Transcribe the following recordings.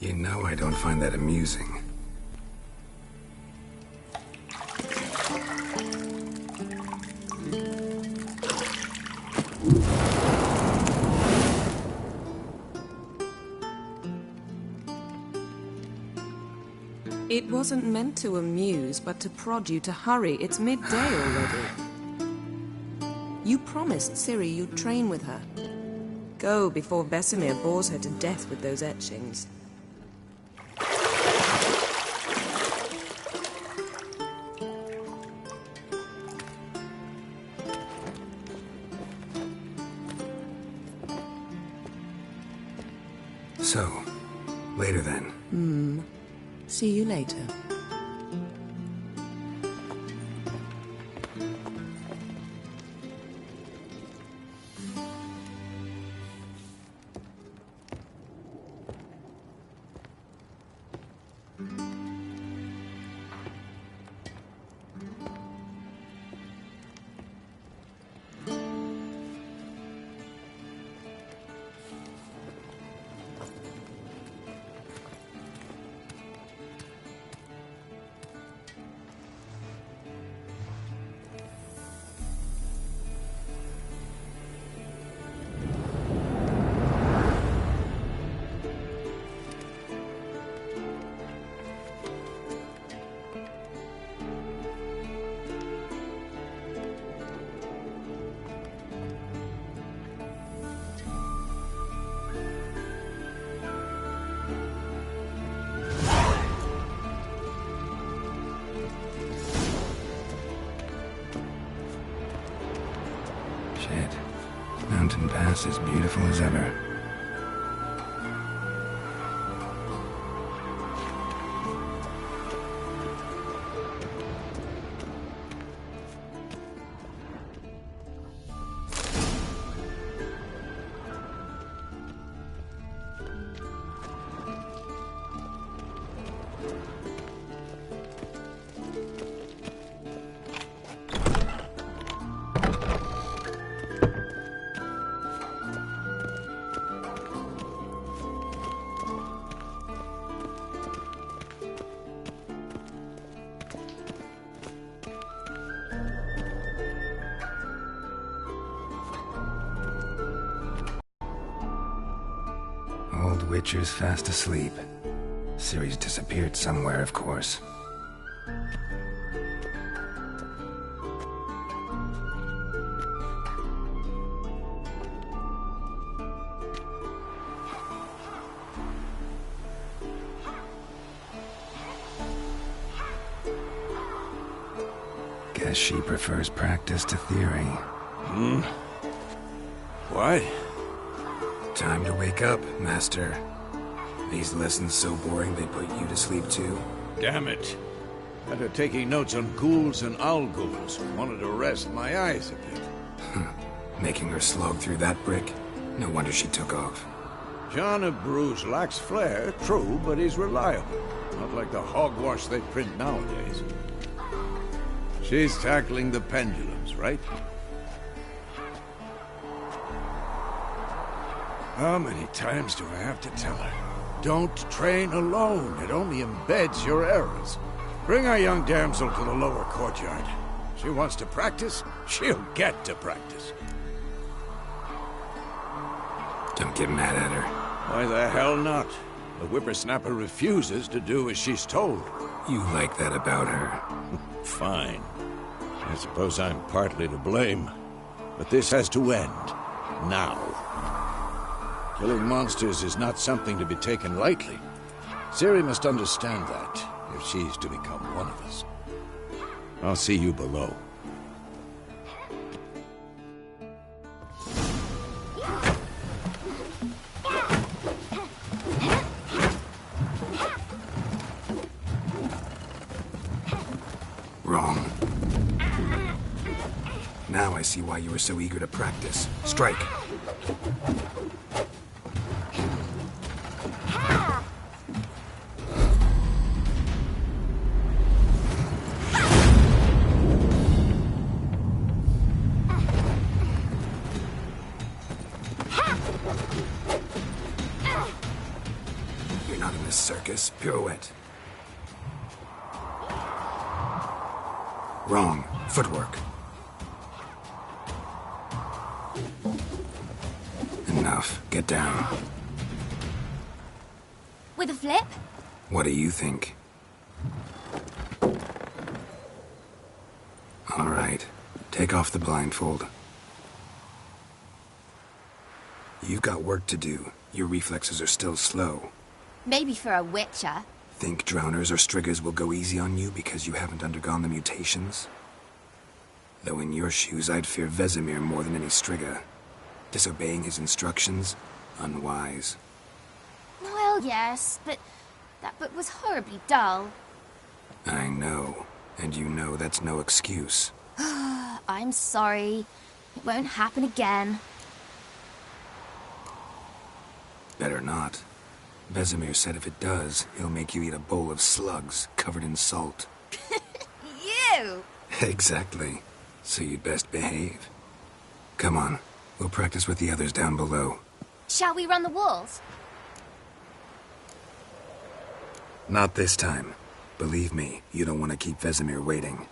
You know I don't find that amusing. It wasn't meant to amuse, but to prod you to hurry. It's midday already. You promised Ciri you'd train with her. Go before Vesemir bores her to death with those etchings. So, later then. See you later. Shit. Mountain Pass is beautiful as ever. Old Witcher's fast asleep. Ciri's disappeared somewhere, of course. Guess she prefers practice to theory. What? Time to wake up, Master. These lessons so boring they put you to sleep too. Damn it. After taking notes on ghouls and owl ghouls, wanted to rest my eyes a bit. Making her slog through that brick? No wonder she took off. John of Bruges lacks flair, true, but he's reliable. Not like the hogwash they print nowadays. She's tackling the pendulums, right? How many times do I have to tell her? Don't train alone. It only embeds your errors. Bring our young damsel to the lower courtyard. She wants to practice, she'll get to practice. Don't get mad at her. Why the hell not? The whippersnapper refuses to do as she's told. You like that about her. Fine. I suppose I'm partly to blame. But this has to end. Now. Killing monsters is not something to be taken lightly. Ciri must understand that, if she's to become one of us. I'll see you below. Wrong. Now I see why you were so eager to practice. Strike. Not in this circus. Pirouette. Wrong. Footwork. Enough. Get down. With a flip? What do you think? All right. Take off the blindfold. You've got work to do. Your reflexes are still slow. Maybe for a witcher. Think drowners or striggers will go easy on you because you haven't undergone the mutations? Though in your shoes, I'd fear Vesemir more than any strigger. Disobeying his instructions? Unwise. Well, yes, but that book was horribly dull. I know. And you know that's no excuse. I'm sorry. It won't happen again. Better not. Vesemir said if it does, he'll make you eat a bowl of slugs covered in salt. You! Exactly. So you'd best behave. Come on. We'll practice with the others down below. Shall we run the walls? Not this time. Believe me, you don't want to keep Vesemir waiting.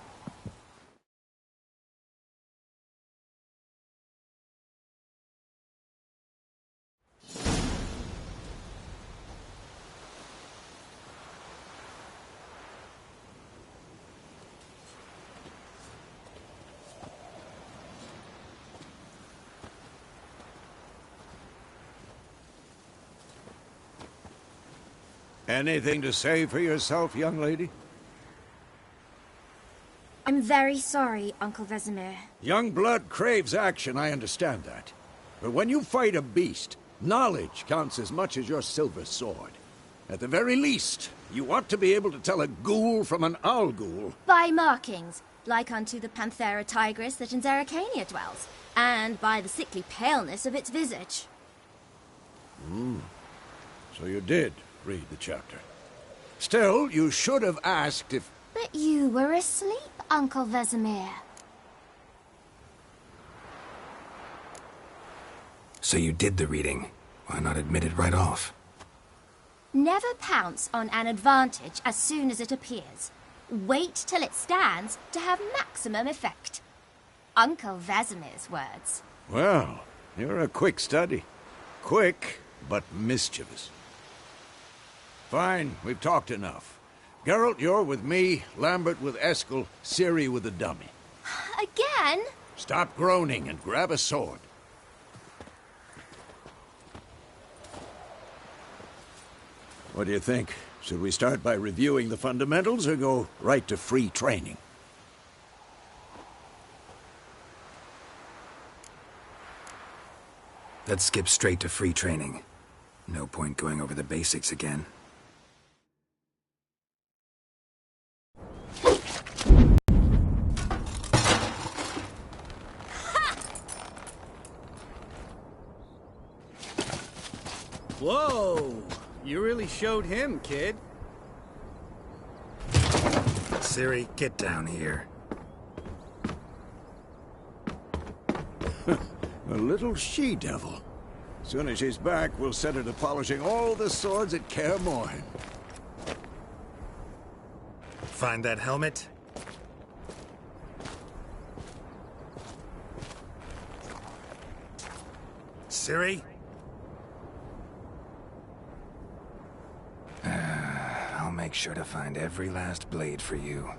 Anything to say for yourself, young lady? I'm very sorry, Uncle Vesemir. Young blood craves action, I understand that. But when you fight a beast, knowledge counts as much as your silver sword. At the very least, you ought to be able to tell a ghoul from an owl ghoul. By markings, like unto the Panthera tigris that in Zeracania dwells, and by the sickly paleness of its visage. So you did read the chapter. Still, you should have asked if... But you were asleep, Uncle Vesemir. So you did the reading. Why not admit it right off? Never pounce on an advantage as soon as it appears. Wait till it stands to have maximum effect. Uncle Vesemir's words. Well, you're a quick study. Quick, but mischievous. Fine, we've talked enough. Geralt, you're with me, Lambert with Eskel, Ciri with the dummy. Again? Stop groaning and grab a sword. What do you think? Should we start by reviewing the fundamentals or go right to free training? Let's skip straight to free training. No point going over the basics again. Whoa! You really showed him, kid. Ciri, get down here. A little she-devil. Soon as she's back, we'll set her to polishing all the swords at Kaer Morhen. Find that helmet? Ciri? I'll make sure to find every last blade for you.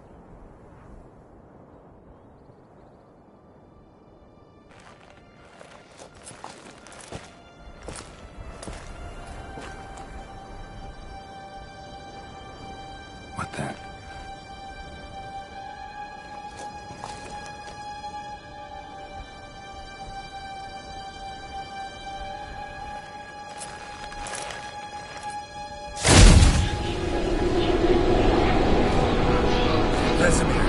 What then? Vesemir.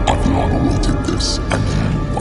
I've long awaited this, and you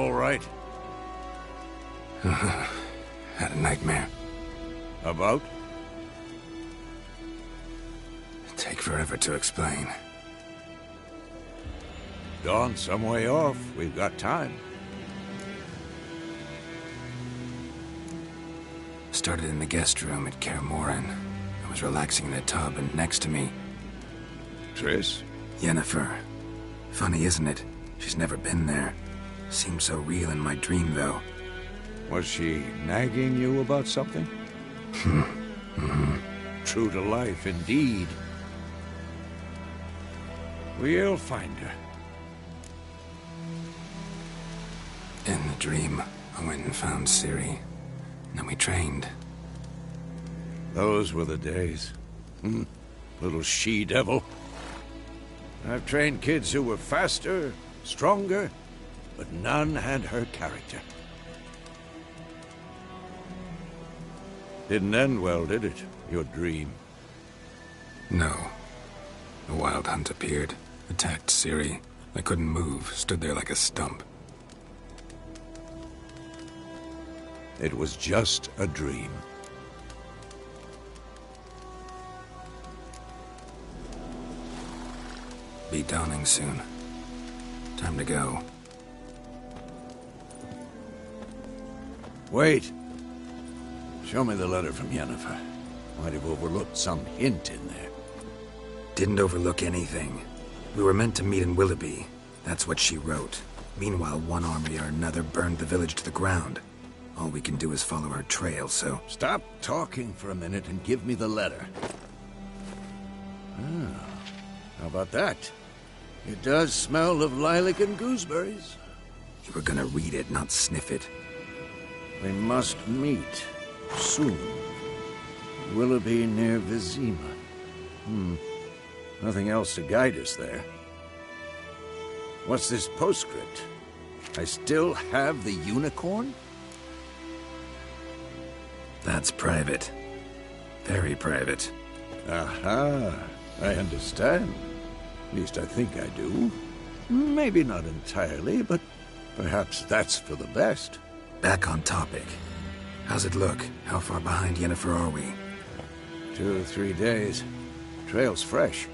all right? Had a nightmare. About? Take forever to explain. Dawn's some way off. We've got time. Started in the guest room at Kaer Morhen. I was relaxing in a tub, and next to me... Triss? Yennefer. Funny, isn't it? She's never been there. Seemed so real in my dream, though. Was she nagging you about something? True to life, indeed. We'll find her. In the dream, I went and found Ciri. Then we trained. Those were the days. Little she-devil. I've trained kids who were faster, stronger, but none had her character. Didn't end well, did it? Your dream? No. A wild hunt appeared, attacked Ciri. I couldn't move, stood there like a stump. It was just a dream. Be dawning soon. Time to go. Wait. Show me the letter from Yennefer. Might have overlooked some hint in there. Didn't overlook anything. We were meant to meet in Willoughby. That's what she wrote. Meanwhile, one army or another burned the village to the ground. All we can do is follow her trail, so... Stop talking for a minute and give me the letter. How about that? It does smell of lilac and gooseberries. You were gonna read it, not sniff it. We must meet. Soon. Willoughby near Vizima. Nothing else to guide us there. What's this postscript? I still have the unicorn? That's private. Very private. Aha. I understand. At least I think I do. Maybe not entirely, but perhaps that's for the best. Back on topic. How's it look? How far behind Yennefer are we? 2 or 3 days. Trail's fresh,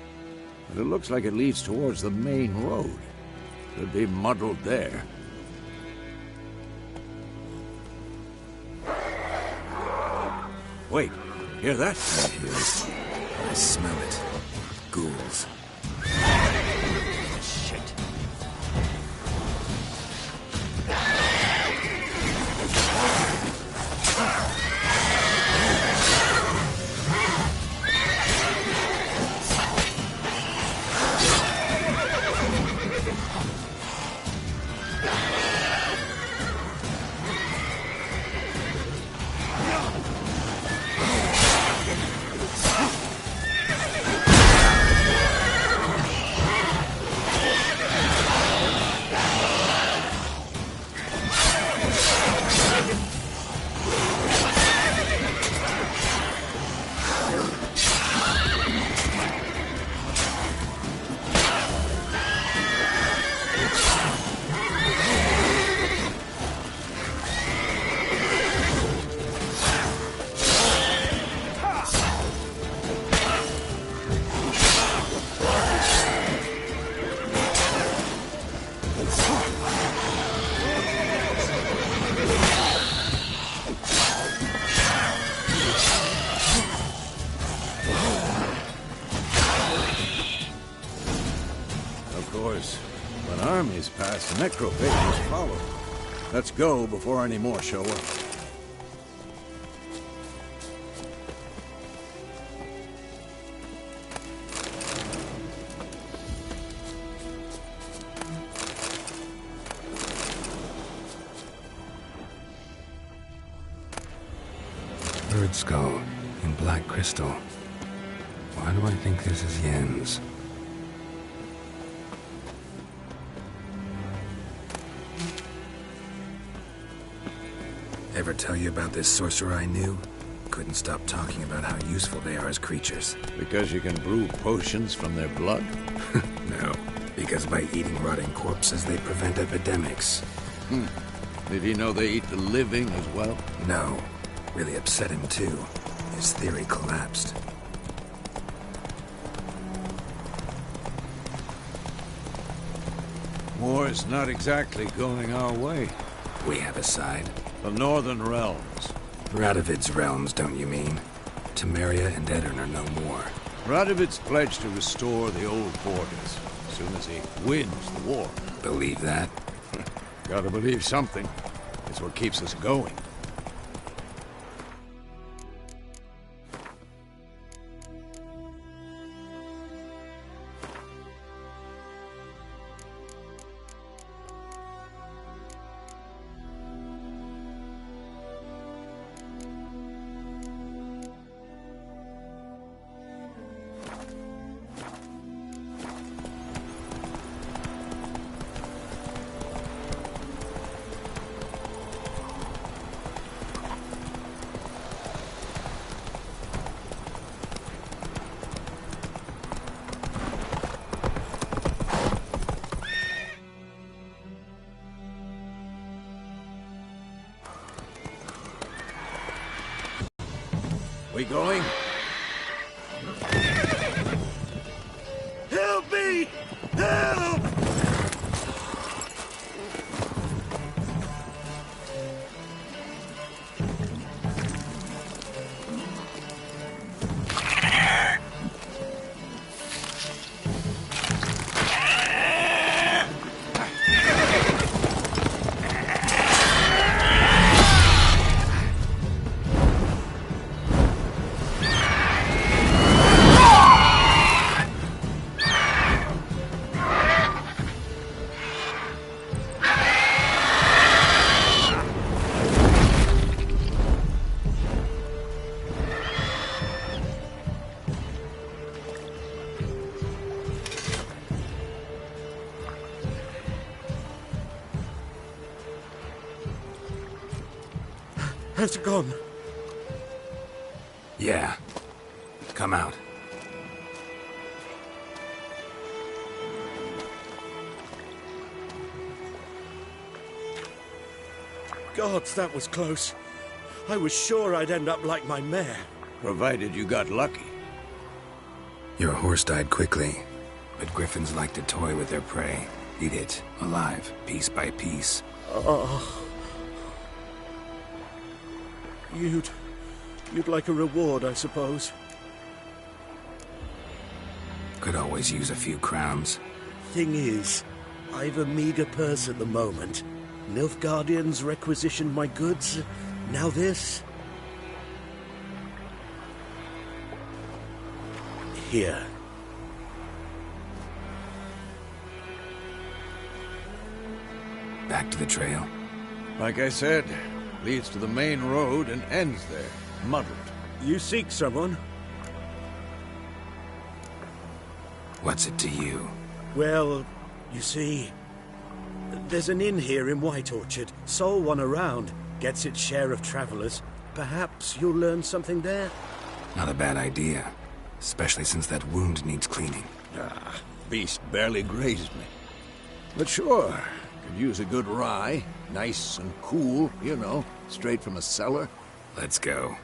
but it looks like it leads towards the main road. Could be muddled there. Wait, hear that? I hear it. I smell it. Ghouls. Shit. When armies pass, necrophages follow. Let's go before any more show up. Bird skull in black crystal. Why do I think this is Yen's? Ever tell you about this sorcerer I knew? Couldn't stop talking about how useful they are as creatures. Because you can brew potions from their blood? No, because by eating rotting corpses they prevent epidemics. Did he know they eat the living as well? No. Really upset him, too. His theory collapsed. War's not exactly going our way. We have a side. The Northern Realms. Radovid's realms, don't you mean? Temeria and Edirn are no more. Radovid's pledged to restore the old borders as soon as he wins the war. Believe that? Gotta believe something. It's what keeps us going. We going? Help me! Help! Has it gone? Yeah. Come out. Gods, that was close. I was sure I'd end up like my mare. Provided you got lucky. Your horse died quickly, but griffins like to toy with their prey. Eat it, alive, piece by piece. Oh. You'd like a reward, I suppose. Could always use a few crowns. Thing is, I've a meager purse at the moment. Nilfgaardians requisitioned my goods. Now this. Here. Back to the trail. Like I said, leads to the main road and ends there, muddled. You seek someone? What's it to you? Well, you see, there's an inn here in White Orchard. Sole one around. Gets its share of travelers. Perhaps you'll learn something there? Not a bad idea. Especially since that wound needs cleaning. Beast barely grazed me. But sure, could use a good rye. Nice and cool, you know, straight from a cellar. Let's go.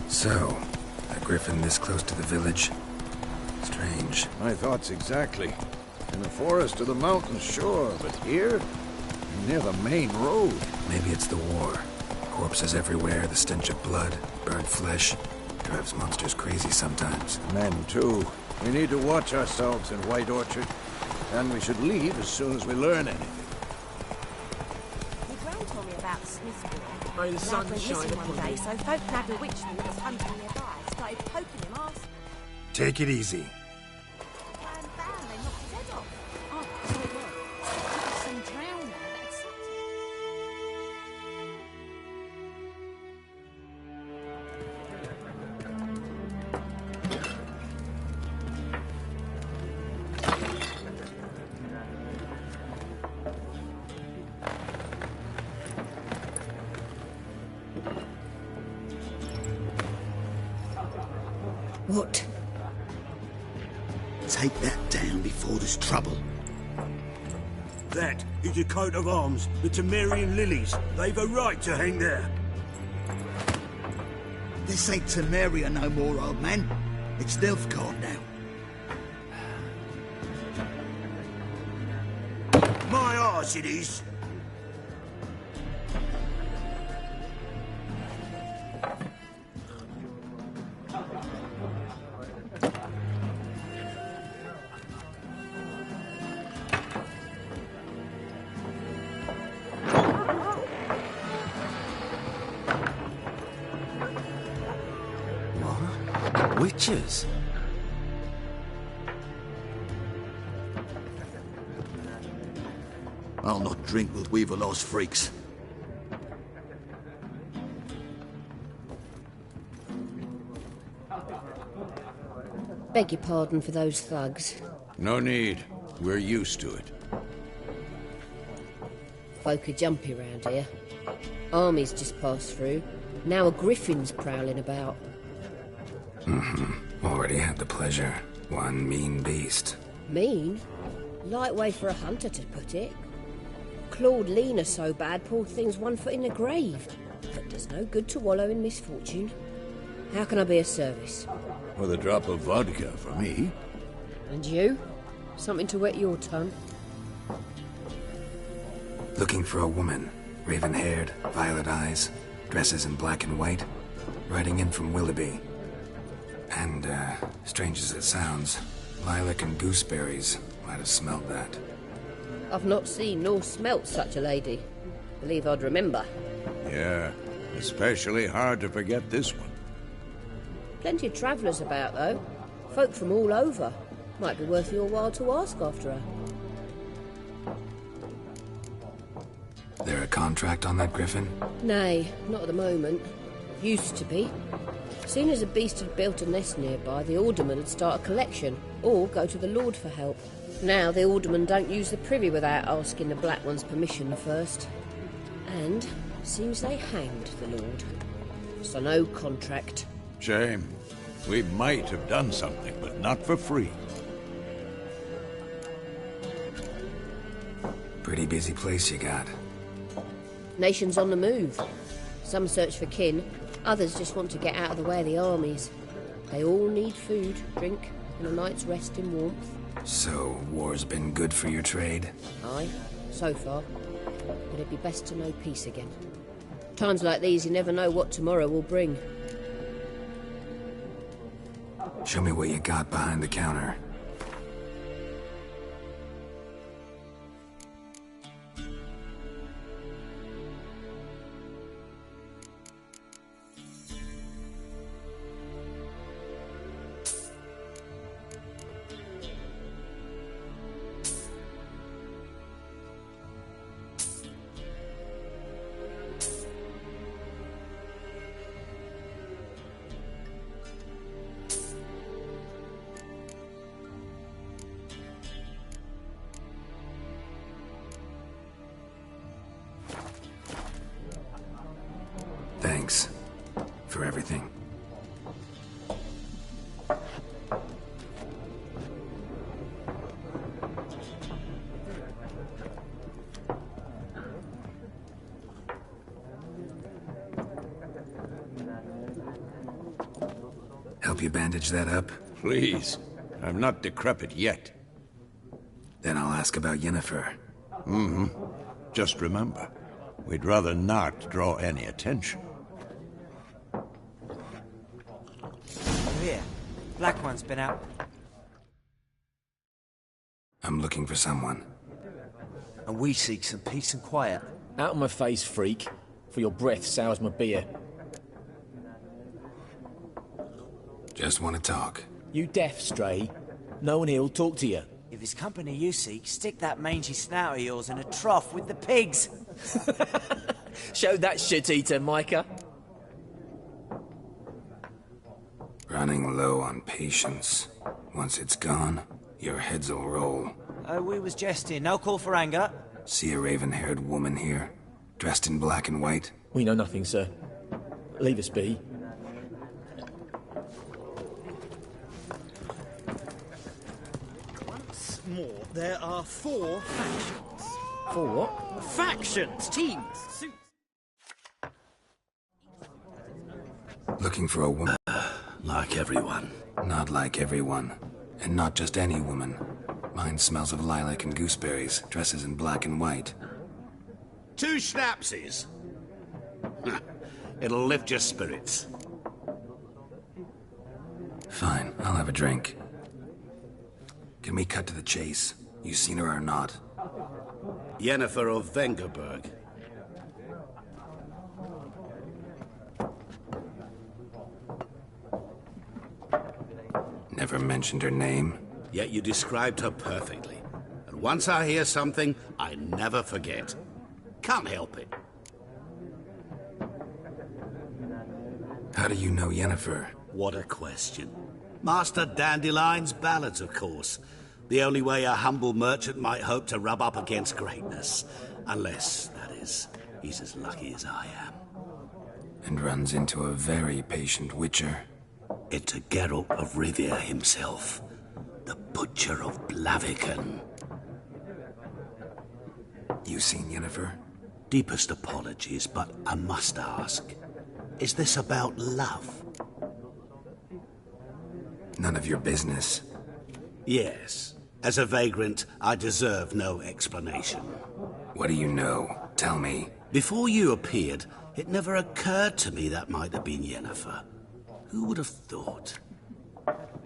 So, a griffin this close to the village? Strange. My thoughts exactly. In the forest or the mountains, sure, but here? Near the main road. Maybe it's the war. Corpses everywhere, the stench of blood, burnt flesh. Drives monsters crazy sometimes. Men, too. We need to watch ourselves in White Orchard. And we should leave as soon as we learn anything. The Brown told me about Smithsburg. May the sun went shine missing one upon day, you. so folk nabbed a witchman that was hunting nearby. Started poking him arse. Take it easy. Bam, bam, they knocked his head off. Oh, so it was. It was some drowner that had sucked it. What? Take that down before there's trouble. That is a coat of arms, the Temerian lilies. They've a right to hang there. This ain't Temeria no more, old man. It's Nilfgaard now. My arse it is. Witches? I'll not drink with Weaverlaw's freaks. Beg your pardon for those thugs. No need. We're used to it. Folk are jumpy round here. Armies just passed through. Now a griffin's prowling about. Already had the pleasure. One mean beast. Mean? Light way for a hunter to put it. Clawed Lena so bad, poor thing's 1 foot in the grave. But there's no good to wallow in misfortune. How can I be of service? With a drop of vodka for me. And you? Something to wet your tongue? Looking for a woman. Raven-haired, violet eyes, dresses in black and white. Riding in from Willoughby. And, strange as it sounds, lilac and gooseberries might have smelled that. I've not seen nor smelt such a lady. Believe I'd remember. Yeah, especially hard to forget this one. Plenty of travellers about, though. Folk from all over. Might be worth your while to ask after her. There a contract on that griffin? Nay, not at the moment. Used to be. Soon as a beast had built a nest nearby, the alderman would start a collection, or go to the Lord for help. Now the alderman don't use the privy without asking the Black One's permission first. And seems they hanged the Lord. So no contract. Shame. We might have done something, but not for free. Pretty busy place you got. Nations on the move. Some search for kin, others just want to get out of the way of the armies. They all need food, drink, and a night's rest in warmth. So, war's been good for your trade? Aye, so far. But it'd be best to know peace again. Times like these, you never know what tomorrow will bring. Show me what you got behind the counter. Thanks for everything. Help you bandage that up? Please. I'm not decrepit yet. Then I'll ask about Yennefer. Just remember, we'd rather not draw any attention. Here. Black One's been out. I'm looking for someone. And we seek some peace and quiet. Out of my face, freak. For your breath sours my beer. Just want to talk. You deaf, stray. No one here'll talk to you. If it's company you seek, stick that mangy snout of yours in a trough with the pigs. Show that shit-eater, Micah. Running low on patience. Once it's gone, your heads'll roll. Oh, we was jesting. No call for anger. See a raven-haired woman here, dressed in black and white? We know nothing, sir. Leave us be. more. There are 4 factions. 4 what? Factions! Teams! Suits! Looking for a woman? Like everyone. Not like everyone. And not just any woman. Mine smells of lilac and gooseberries, dresses in black and white. 2 schnapsies. It'll lift your spirits. Fine, I'll have a drink. Can we cut to the chase? You seen her or not? Yennefer of Vengerberg. Never mentioned her name. Yet you described her perfectly. And once I hear something, I never forget. Can't help it. How do you know Yennefer? What a question. Master Dandelion's ballads, of course. The only way a humble merchant might hope to rub up against greatness. Unless, that is, he's as lucky as I am. And runs into a very patient witcher. It's a Geralt of Rivia himself. The Butcher of Blaviken. You seen Yennefer? Deepest apologies, but I must ask. Is this about love? None of your business. Yes. As a vagrant, I deserve no explanation. What do you know? Tell me. Before you appeared, it never occurred to me that might have been Yennefer. Who would have thought?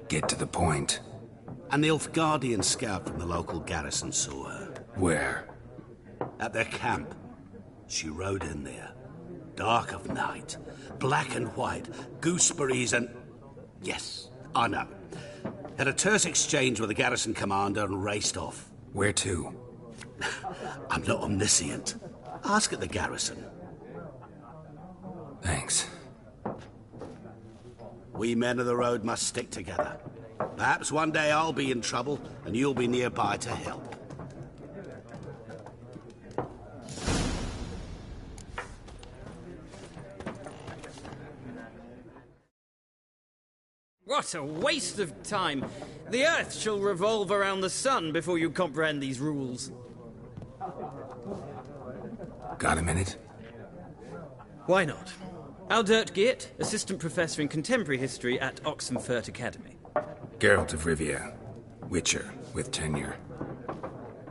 Get to the point. An Nilfgaardian scout from the local garrison saw her. Where? At their camp. She rode in there. Dark of night. Black and white. Gooseberries and... Yes, I know. Had a terse exchange with the garrison commander and raced off. Where to? I'm not omniscient. Ask at the garrison. Thanks. We men of the road must stick together. Perhaps one day I'll be in trouble and you'll be nearby to help. What a waste of time! The Earth shall revolve around the sun before you comprehend these rules. Got a minute? Why not? Aldert Geert, Assistant Professor in Contemporary History at Oxenfurt Academy. Geralt of Rivia. Witcher, with tenure.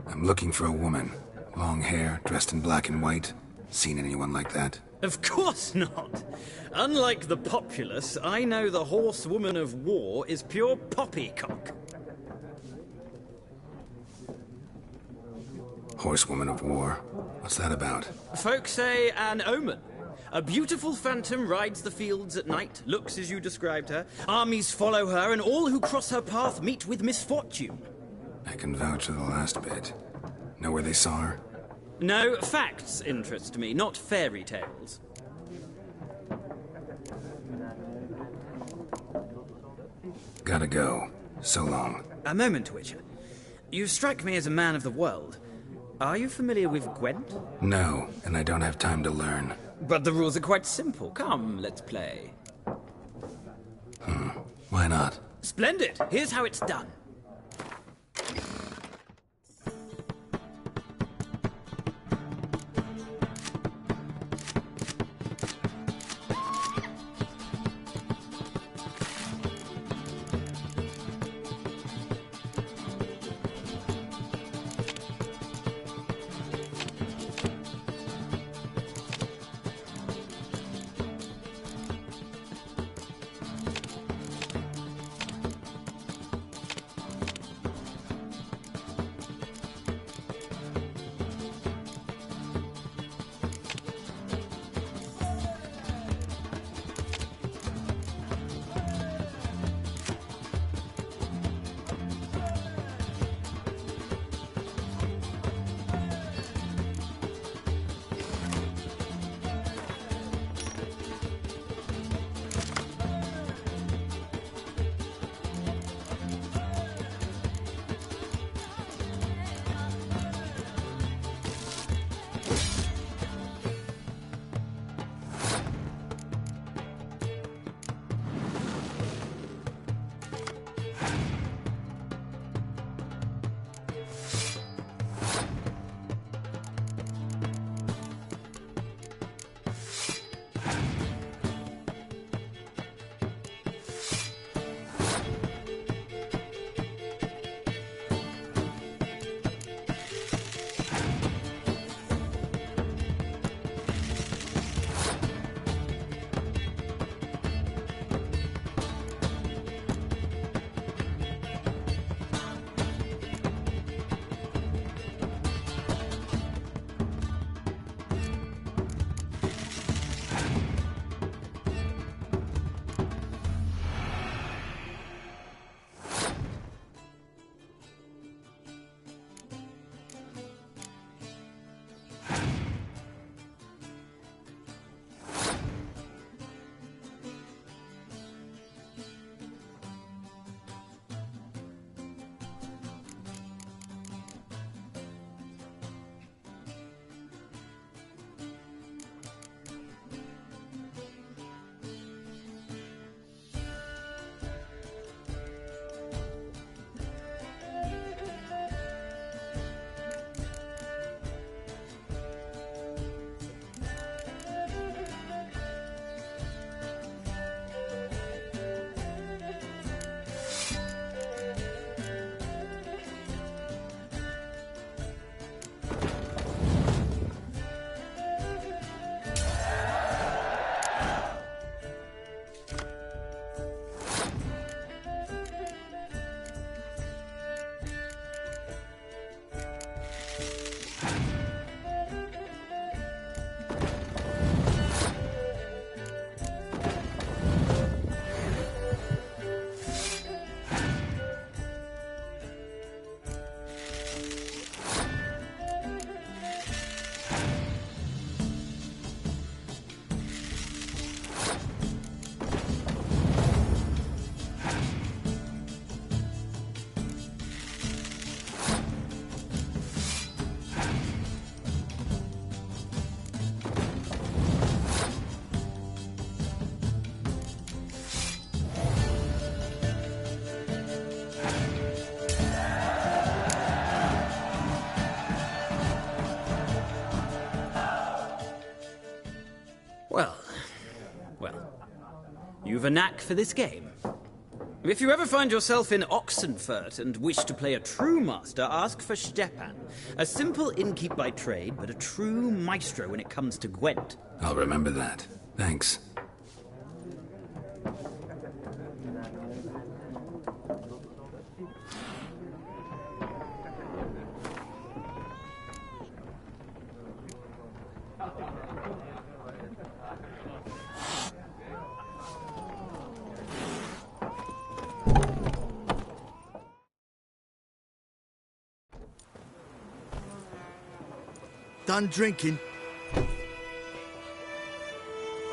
I'm looking for a woman. Long hair, dressed in black and white. Seen anyone like that? Of course not! Unlike the populace, I know the horsewoman of war is pure poppycock. Horsewoman of war? What's that about? Folk say an omen. A beautiful phantom rides the fields at night, looks as you described her. Armies follow her, and all who cross her path meet with misfortune. I can vouch for the last bit. Know where they saw her? No, facts interest me, not fairy tales. Gotta go. So long. A moment, Witcher. You strike me as a man of the world. Are you familiar with Gwent? No, and I don't have time to learn. But the rules are quite simple. Come, let's play. Why not? Splendid. Here's how it's done. Well, you've a knack for this game. If you ever find yourself in Oxenfurt and wish to play a true master, ask for Stepan. A simple innkeep by trade, but a true maestro when it comes to Gwent. I'll remember that. Thanks. Done drinking?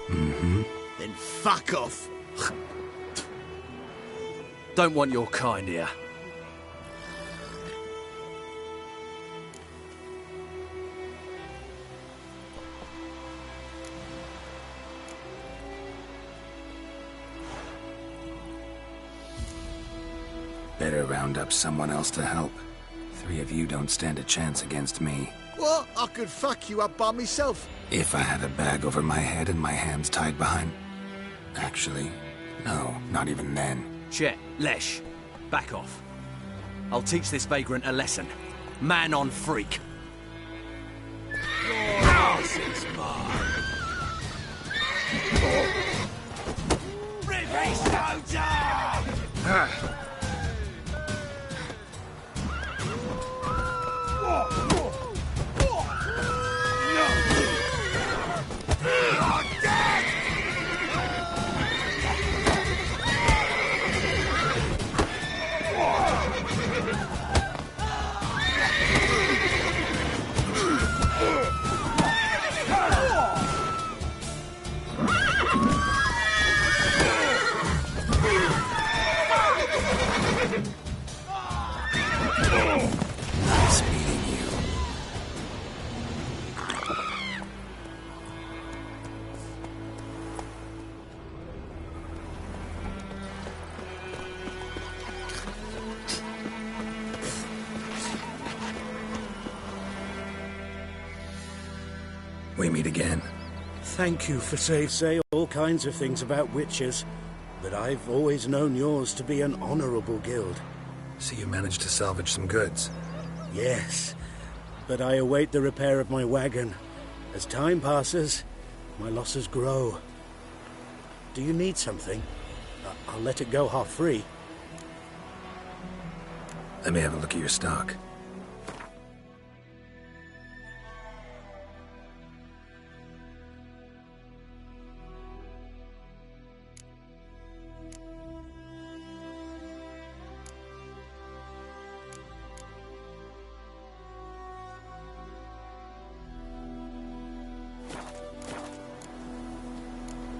Mm-hmm. Then fuck off. Don't want your kind here. Better round up someone else to help. 3 of you don't stand a chance against me. What? I could fuck you up by myself. If I had a bag over my head and my hands tied behind... Actually, no, not even then. Chet, Lesh, back off. I'll teach this vagrant a lesson. Man on freak. Yours is mine. River soldier! Nice meeting you. We meet again. Thank you for say all kinds of things about witches, but I've always known yours to be an honorable guild. So you managed to salvage some goods? Yes, but I await the repair of my wagon. As time passes, my losses grow. Do you need something? I'll let it go half-free. Let me have a look at your stock.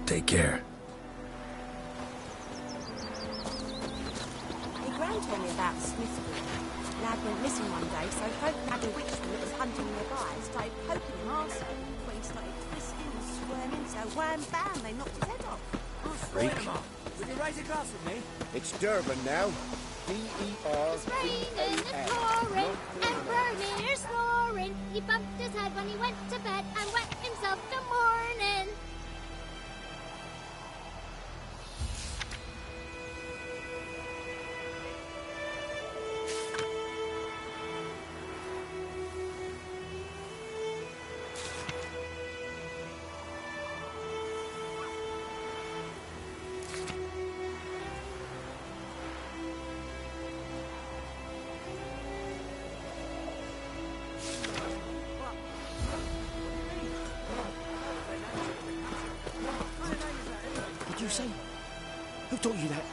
Take care. My gran told me about Smithfield. Lad went missing one day, so folk had a witchman that was hunting nearby and started poking him arsehole. But he started twisting and squirming, so wham bam, they knocked his head off. Freak. Would you raise a glass with me? It's Durban now. It's raining, it's pouring, and Bernie is snoring. He bumped his head when he went to bed and wet himself till morning. You say? Who taught you that?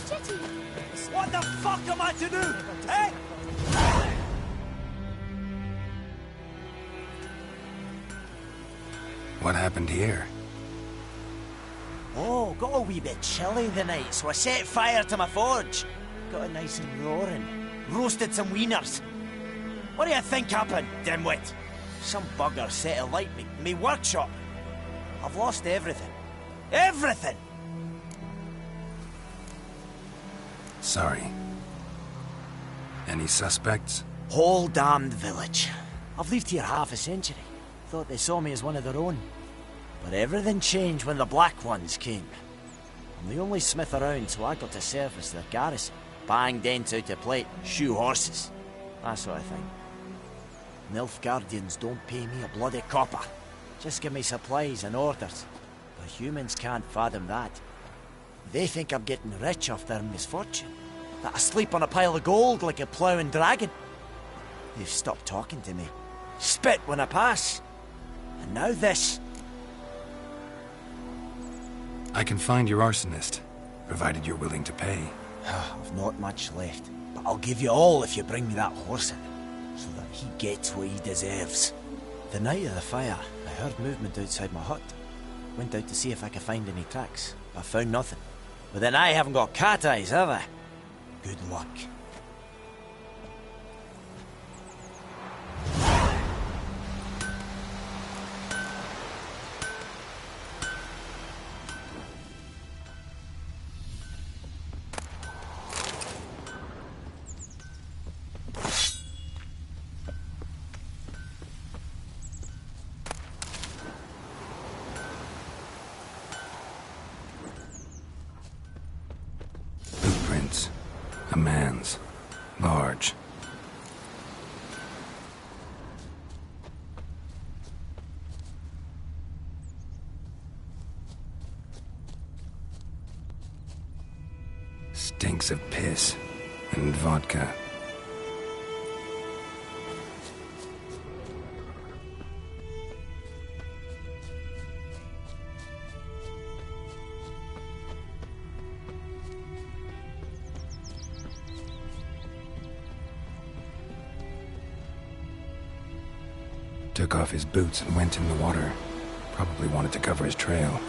Jetty. What the fuck am I to do? Eh? What happened here? Oh, got a wee bit chilly the night, so I set fire to my forge. Got it nice and roaring. Roasted some wieners. What do you think happened, dimwit? Some bugger set alight me workshop. I've lost everything. Everything! Sorry. Any suspects? Whole damned village. I've lived here half a century. Thought they saw me as one of their own. But everything changed when the Black Ones came. I'm the only smith around, so I got to service their garrison. Bang dents out of plate, shoe horses. That sort of thing. Nilfgaardians don't pay me a bloody copper. Just give me supplies and orders. But humans can't fathom that. They think I'm getting rich off their misfortune. That I sleep on a pile of gold like a ploughing dragon. They've stopped talking to me. Spit when I pass. And now this. I can find your arsonist, provided you're willing to pay. I've not much left, but I'll give you all if you bring me that horse in, so that he gets what he deserves. The night of the fire, I heard movement outside my hut. Went out to see if I could find any tracks, but I found nothing. But then I haven't got cat eyes, have I? Good luck. A man's. Large. Stinks of piss and vodka. Took off his boots and went in the water. Probably wanted to cover his trail.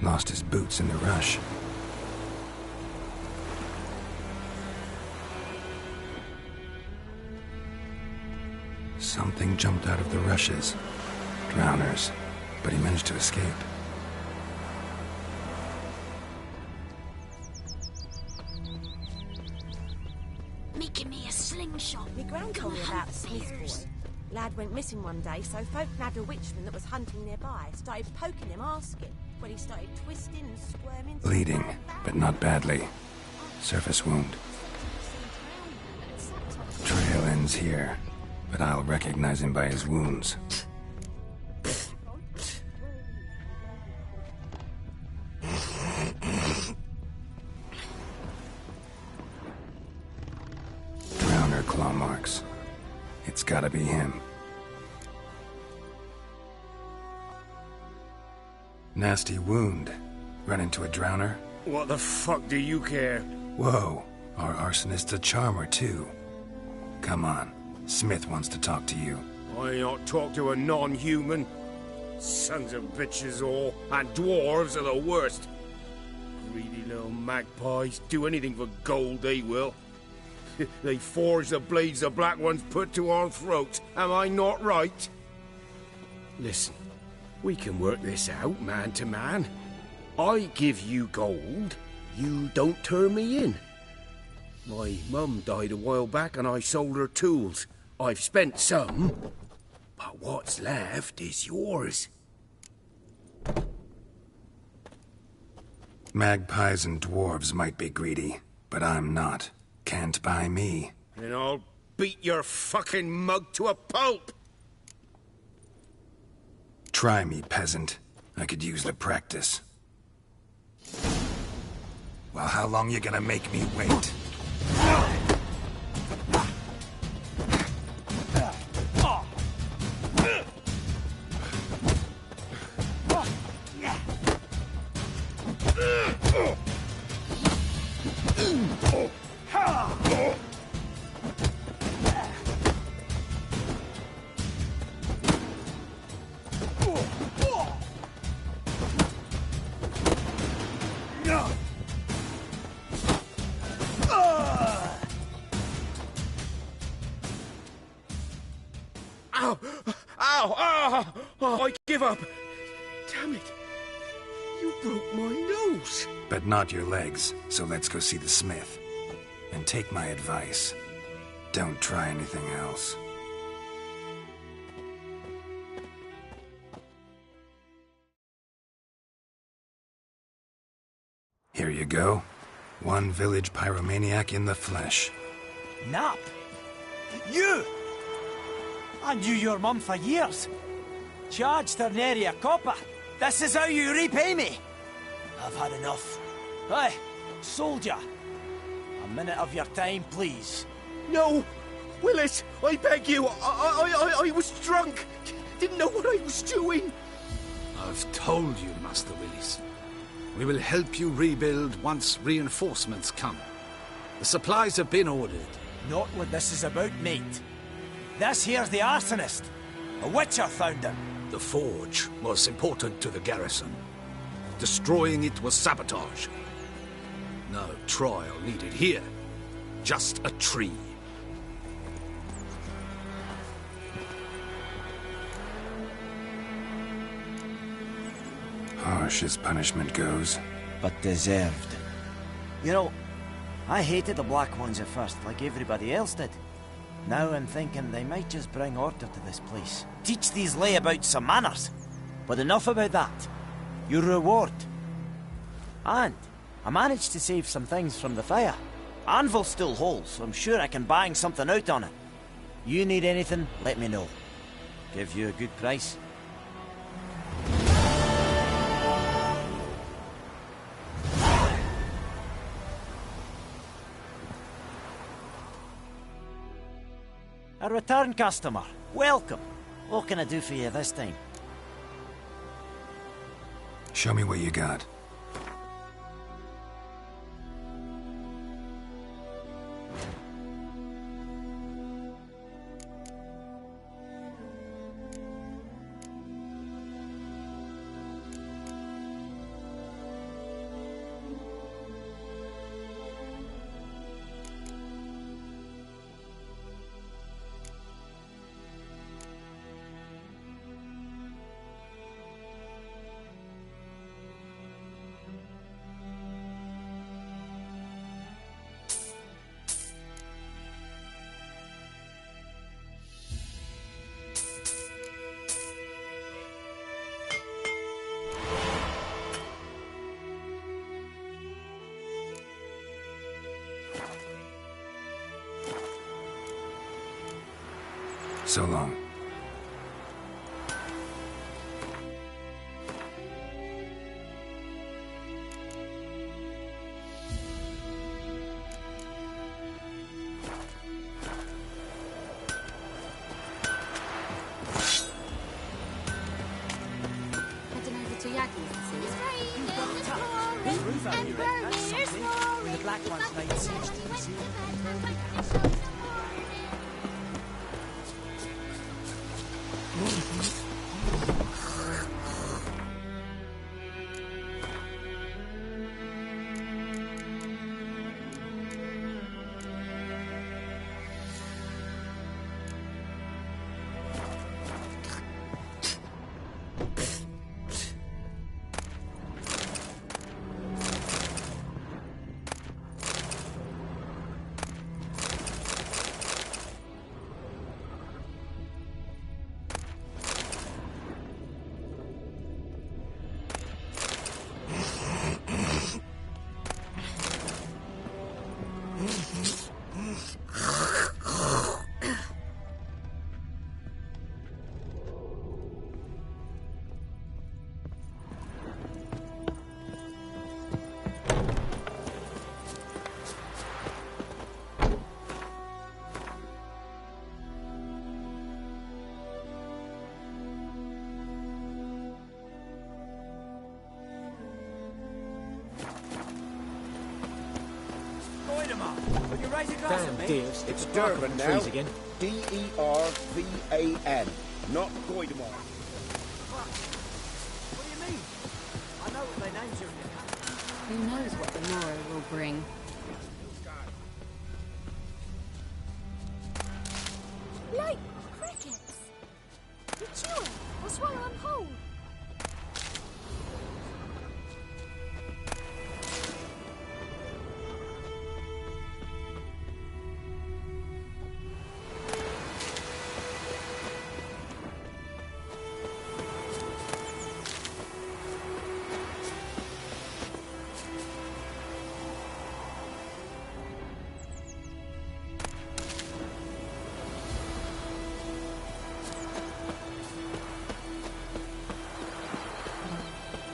Lost his boots in the rush. Something jumped out of the rushes. Drowners. But he managed to escape. Making me a slingshot. My gran told me about the Smith boy. Lad went missing one day, so folk nabbed a witchman that was hunting nearby. Started poking him, asking. When he started twisting and squirming... Bleeding, but not badly. Surface wound. Trail ends here, but I'll recognize him by his wounds. Drowner claw marks. It's gotta be him. Nasty wound. Run into a drowner? What the fuck do you care? Whoa, our arsonist's a charmer too. Come on, Smith wants to talk to you. I ain't not talk to a non-human. Sons of bitches all, and dwarves are the worst. Greedy little magpies, do anything for gold they will. They forge the blades the Black Ones put to our throats, am I not right? Listen, we can work this out man to man. I give you gold, you don't turn me in. My mum died a while back and I sold her tools. I've spent some, but what's left is yours. Magpies and dwarves might be greedy, but I'm not. Can't buy me. Then I'll beat your fucking mug to a pulp! Try me, peasant. I could use the practice. Well, how long you gonna make me wait? Ow! Ow! Ow! Oh, I give up! Damn it! You broke my nose! But not your legs, so let's go see the smith. And take my advice. Don't try anything else. Here you go. One village pyromaniac in the flesh. Nap? You! I knew your mum for years. Charged her nary a copper. This is how you repay me. I've had enough. Aye, soldier. A minute of your time, please. No! Willis, I beg you! I was drunk! Didn't know what I was doing! I've told you, Master Willis. We will help you rebuild once reinforcements come. The supplies have been ordered. Not what this is about, mate. This here's the arsonist. A witcher found him. The forge was important to the garrison. Destroying it was sabotage. No trial needed here. Just a tree. Harsh as punishment goes. But deserved. You know, I hated the Black Ones at first, like everybody else did. Now I'm thinking they might just bring order to this place. Teach these layabouts some manners. But enough about that. Your reward. And I managed to save some things from the fire. Anvil's still whole, so I'm sure I can bang something out on it. You need anything, let me know. Give you a good price. A return customer. Welcome. What can I do for you this time? Show me what you got. So long. Heading over to Yagi's. It's raining, it's pouring, and burning, it's pouring. The Black Ones laid siege to the sea. Damn, Deers, It's Durban now. again. D-E-R-V-A-N, not Goidemar. What do you mean? I know what they named you in the camp. Who knows what the morrow will bring? Like crickets. It's you! What's wrong? I'm whole!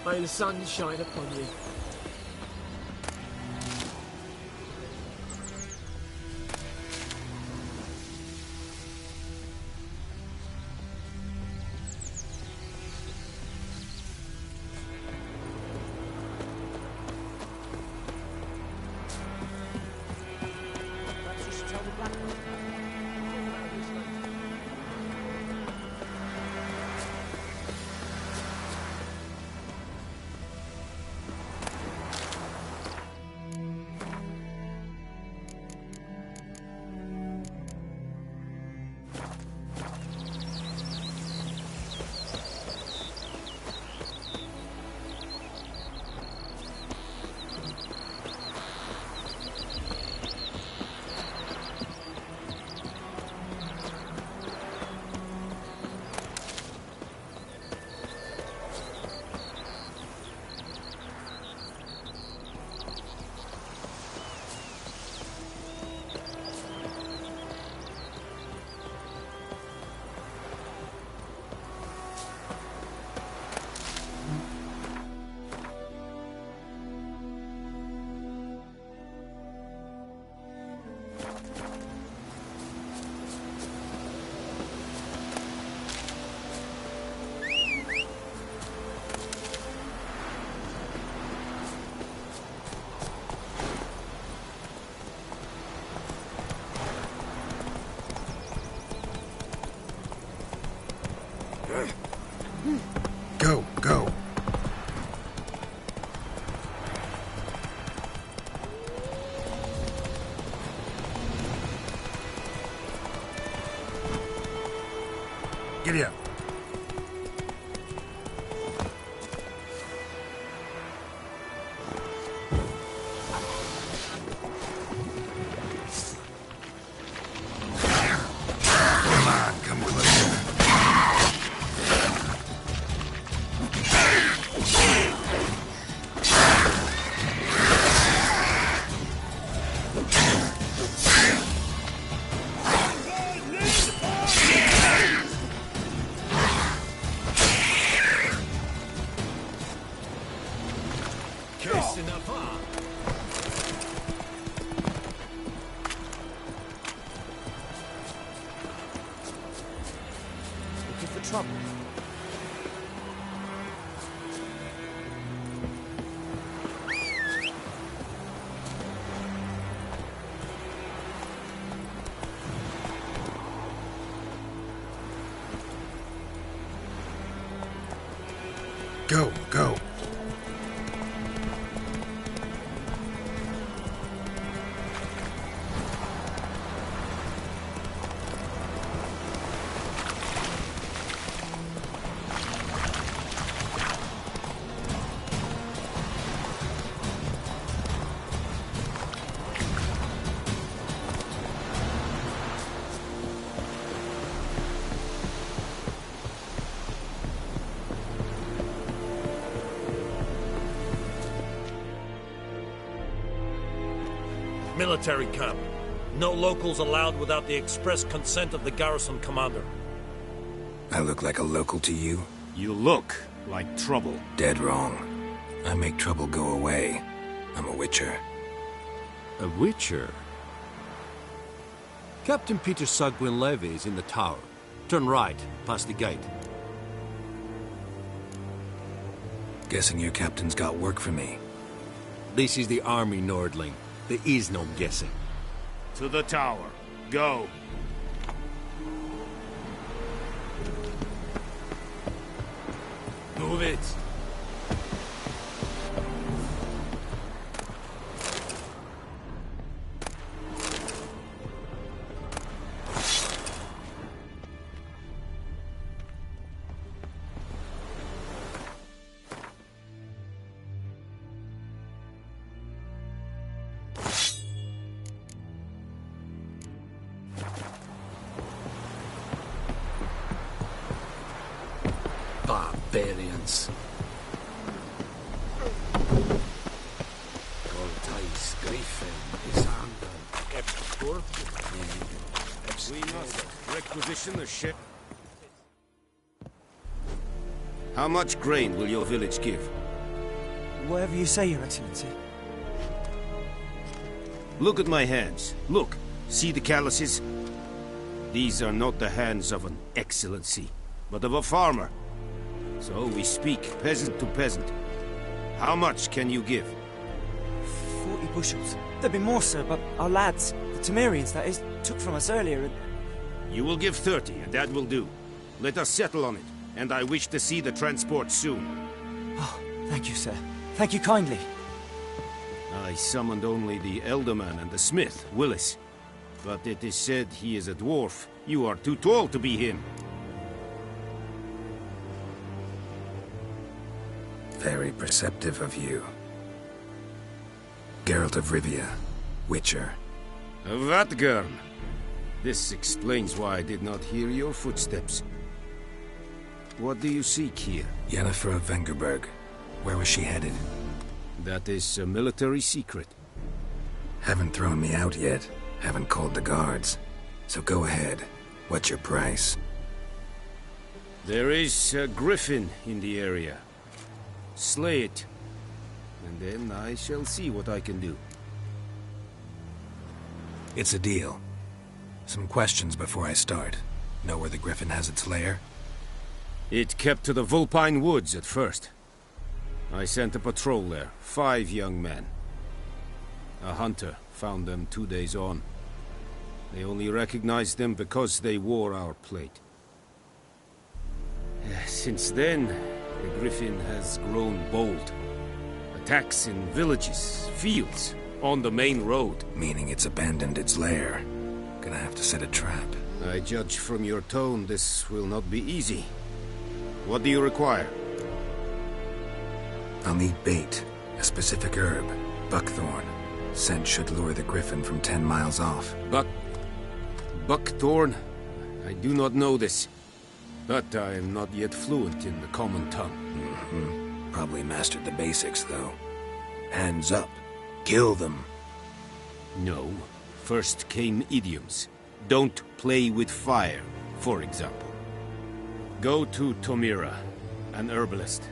May the sun shine upon you. Perhaps you should tell the Black One. Go, go. Giddy up. Come on, come closer. Curious enough, huh? Looking for trouble. Go, go. Military camp. No locals allowed without the express consent of the garrison commander. I look like a local to you? You look like trouble. Dead wrong. I make trouble go away. I'm a witcher. A witcher? Captain Peter Sagwin Levy is in the tower. Turn right, past the gate. Guessing your captain's got work for me. This is the army, Nordling. There is no guessing. To the tower. Go. Move it. Barbarians. Voltais, Griffin, Isander, Epsburg, We must requisition the ship. How much grain will your village give? Whatever you say, Your Excellency. Look at my hands. Look. See the calluses? These are not the hands of an excellency, but of a farmer. So we speak peasant to peasant. How much can you give? 40 bushels. There'd be more, sir, but our lads, the Temerians, that is, took from us earlier and... You will give 30, and that will do. Let us settle on it, and I wish to see the transport soon. Oh, thank you, sir. Thank you kindly. I summoned only the Elderman and the smith, Willis. But it is said he is a dwarf. You are too tall to be him. Very perceptive of you. Geralt of Rivia, Witcher. Vatgern! This explains why I did not hear your footsteps. What do you seek here? Yennefer of Vengerberg. Where was she headed? That is a military secret. Haven't thrown me out yet. Haven't called the guards. So go ahead. What's your price? There is a griffin in the area. Slay it. And then I shall see what I can do. It's a deal. Some questions before I start. Know where the griffin has its lair? It kept to the Vulpine Woods at first. I sent a patrol there, 5 young men. A hunter found them 2 days on. They only recognized them because they wore our plate. Since then, the griffin has grown bold. Attacks in villages, fields, on the main road. Meaning it's abandoned its lair. Gonna have to set a trap. I judge from your tone this will not be easy. What do you require? I'll need bait. A specific herb. Buckthorn. Scent should lure the griffin from 10 miles off. Buckthorn? I do not know this. But I am not yet fluent in the common tongue. Probably mastered the basics, though. Hands up. Kill them. No. First came idioms. Don't play with fire, for example. Go to Tomira, an herbalist.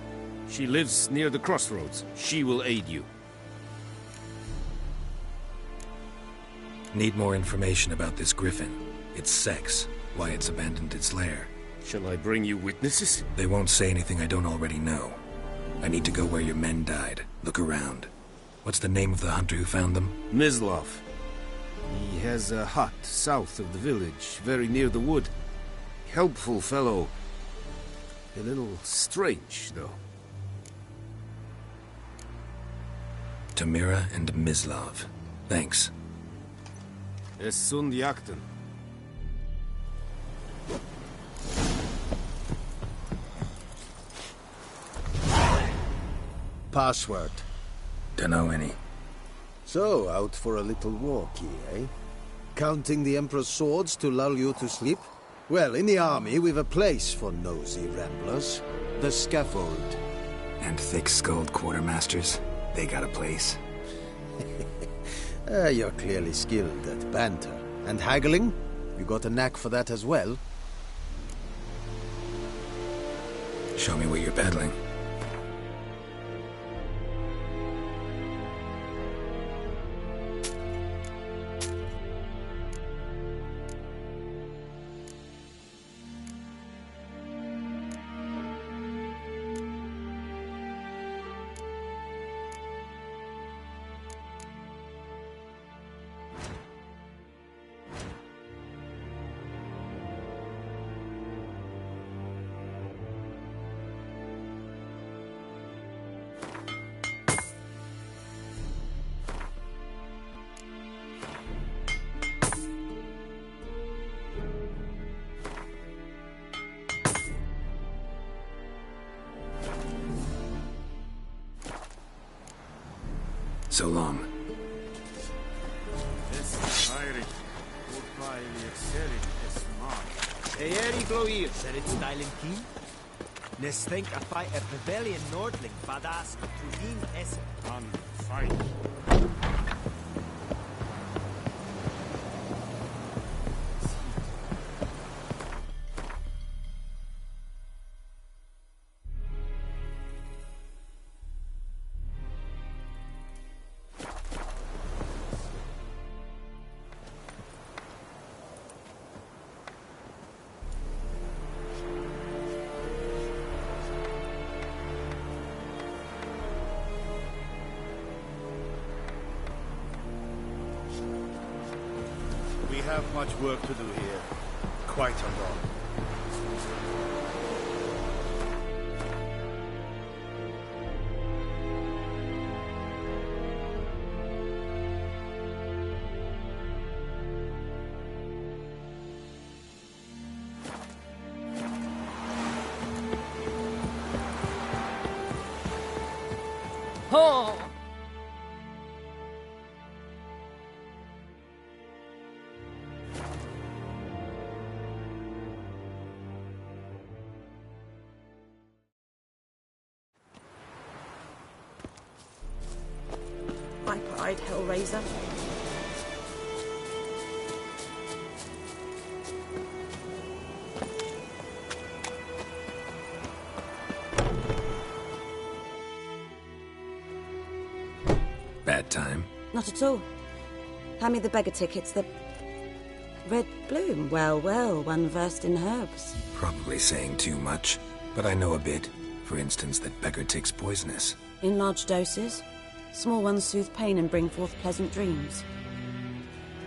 She lives near the crossroads. She will aid you. Need more information about this griffin. Its sex, why it's abandoned its lair. Shall I bring you witnesses? They won't say anything I don't already know. I need to go where your men died. Look around. What's the name of the hunter who found them? Mislav. He has a hut south of the village, very near the wood. Helpful fellow. A little strange, though. Tamira and Mislav. Thanks. Es sunt jakten. Password. Dunno any. So, out for a little walkie, eh? Counting the Emperor's swords to lull you to sleep? Well, in the army, we've a place for nosy ramblers. The scaffold. And thick-skulled quartermasters? They got a place? You're clearly skilled at banter. And haggling? You got a knack for that as well? Show me what you're peddling. So long. Nes think a fight a pavilion nordling badass Udin Essen. On fight. We have much work to do here. Quite a lot. Oh! Viper-eyed Hellraiser. Bad time? Not at all. Hand me the beggar tickets, the... Red bloom. Well, well, one versed in herbs. Probably saying too much, but I know a bit. For instance, that beggar tick's poisonous. In large doses. Small ones soothe pain and bring forth pleasant dreams.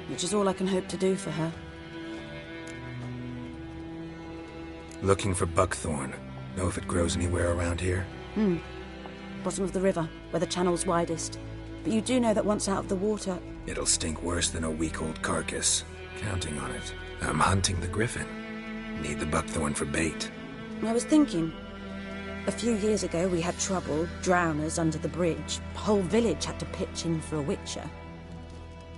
Which is all I can hope to do for her. Looking for buckthorn. Know if it grows anywhere around here? Bottom of the river, where the channel's widest. But you do know that once out of the water... It'll stink worse than a week-old carcass. Counting on it. I'm hunting the griffin. Need the buckthorn for bait. I was thinking... A few years ago we had trouble, drowners under the bridge. The whole village had to pitch in for a witcher.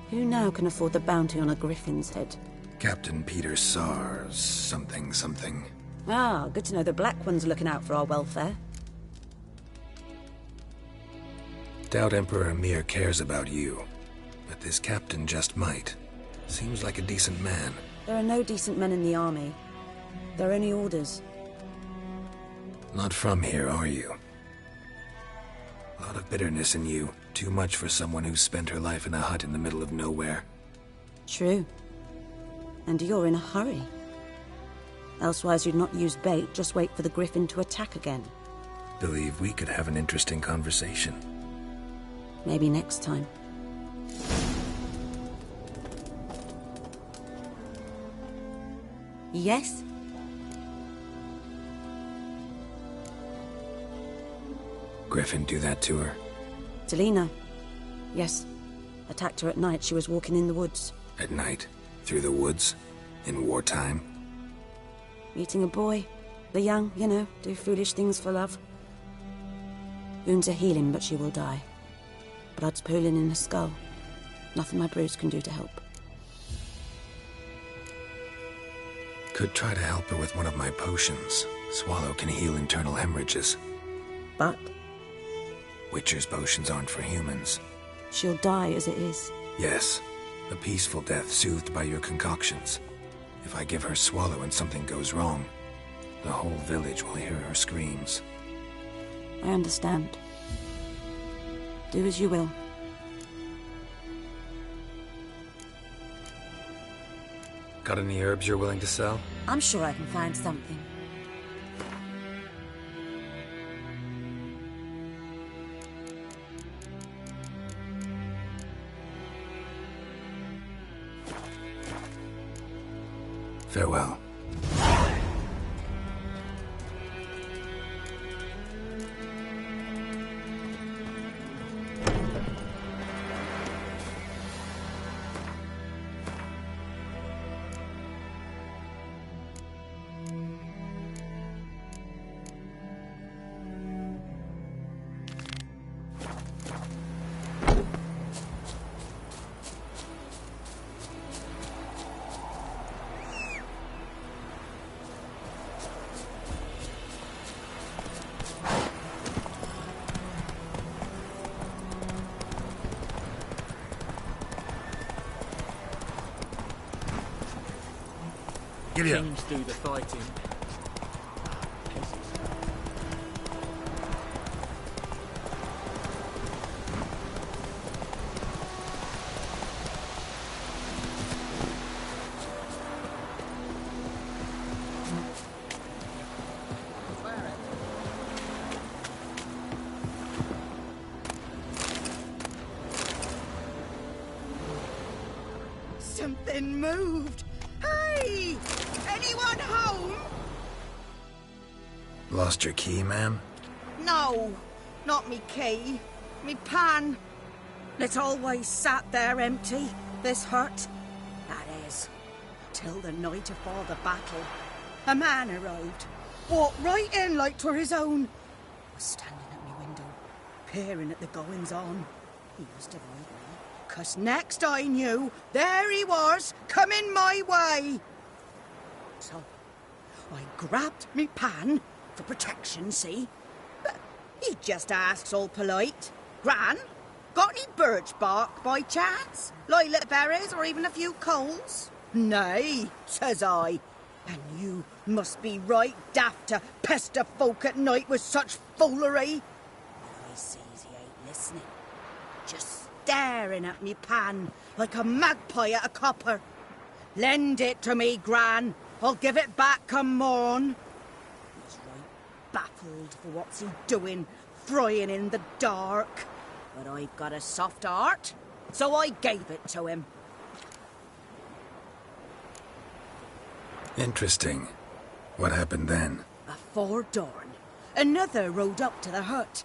Who now can afford the bounty on a griffin's head? Captain Peter Sars, something. Ah, good to know the Black One's looking out for our welfare. Doubt Emperor Emir cares about you. But this captain just might. Seems like a decent man. There are no decent men in the army. There are only orders. Not from here, are you? A lot of bitterness in you. Too much for someone who spent her life in a hut in the middle of nowhere. True. And you're in a hurry. Elsewise you'd not use bait, just wait for the griffin to attack again. Believe we could have an interesting conversation. Maybe next time. Yes? Griffin do that to her? Delina. Yes. Attacked her at night. She was walking in the woods. At night? Through the woods? In wartime? Meeting a boy. The young, you know, do foolish things for love. Wounds are healing, but she will die. Blood's pooling in her skull. Nothing my brews can do to help. Could try to help her with one of my potions. Swallow can heal internal hemorrhages. But? Witcher's potions aren't for humans. She'll die as it is. Yes. A peaceful death soothed by your concoctions. If I give her Swallow and something goes wrong, the whole village will hear her screams. I understand. Do as you will. Got any herbs you're willing to sell? I'm sure I can find something. Farewell. Giddy up. Kings do the fighting. Something moved. Hey! Anyone home? Lost your key, ma'am? No, not me key. Me pan. It's always sat there empty, this hut. That is, till the night afore the battle. A man arrived, walked right in like 'twere his own. Was standing at me window, peering at the goings-on. He must have eyed me, 'cause next I knew, there he was, coming my way. So, I grabbed me pan, for protection, see? But he just asks all polite, Gran, got any birch bark by chance? Lilac berries or even a few coals? Nay, says I. And you must be right daft to pester folk at night with such foolery. But I sees he ain't listening. Just staring at me pan like a magpie at a copper. Lend it to me, Gran. I'll give it back come morn. He's right baffled for what's he doing, frying in the dark. But I've got a soft heart, so I gave it to him. Interesting. What happened then? Afore dawn, another rode up to the hut.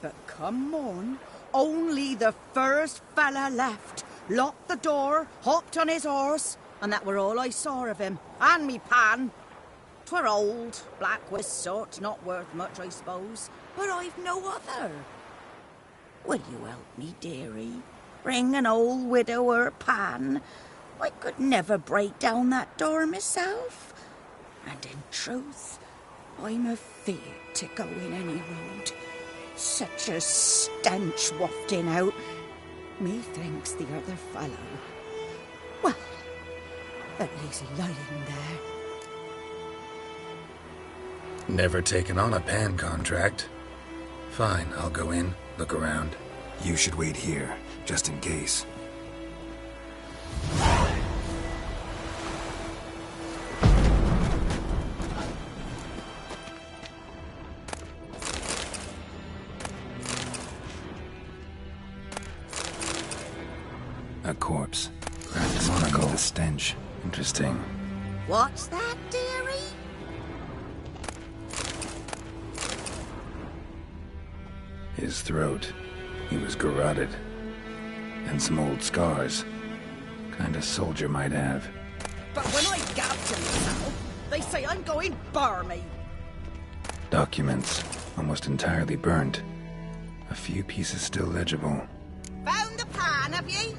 But come morn, only the first fella left, locked the door, hopped on his horse, and that were all I saw of him, and me pan. 'Twere old, black with soot, not worth much, I suppose, but I've no other. Will you help me, dearie? Bring an old widower pan. I could never break down that door myself. And in truth, I'm afeard to go in any road. Such a stench wafting out. Methinks the other fellow, well, at least lying there. Never taken on a pan contract. Fine, I'll go in, look around. You should wait here, just in case. A corpse. Chronicle of the stench. Interesting. What's that, dearie? His throat. He was garroted. And some old scars. Kind of soldier might have. But when I gab to myself, they say I'm going barmy. Documents. Almost entirely burnt. A few pieces still legible. Found the pan, have ye?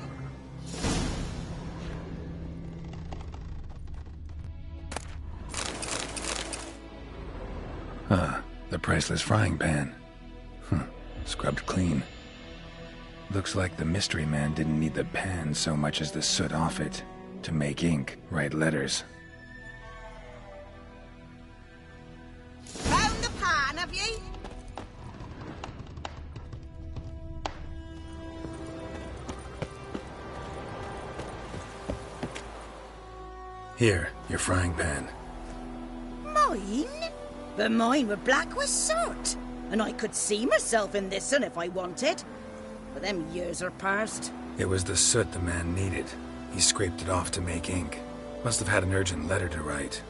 Ah, the priceless frying pan. Scrubbed clean. Looks like the mystery man didn't need the pan so much as the soot off it to make ink, write letters. Found the pan, have ye? Here, your frying pan. Mine? But mine were black with soot, and I could see myself in this one if I wanted. But them years are past. It was the soot the man needed. He scraped it off to make ink. Must have had an urgent letter to write.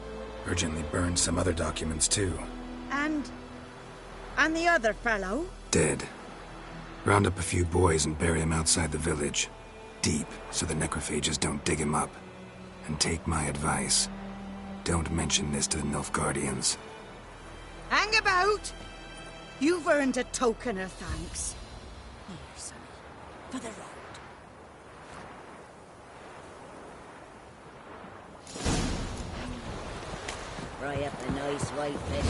Urgently burned some other documents too. And the other fellow? Dead. Round up a few boys and bury him outside the village. Deep, so the necrophages don't dig him up. And take my advice. Don't mention this to the Nilfgaardians. Hang about! You've earned a token of thanks. Here, sonny, for the road. Fry up a nice white fish.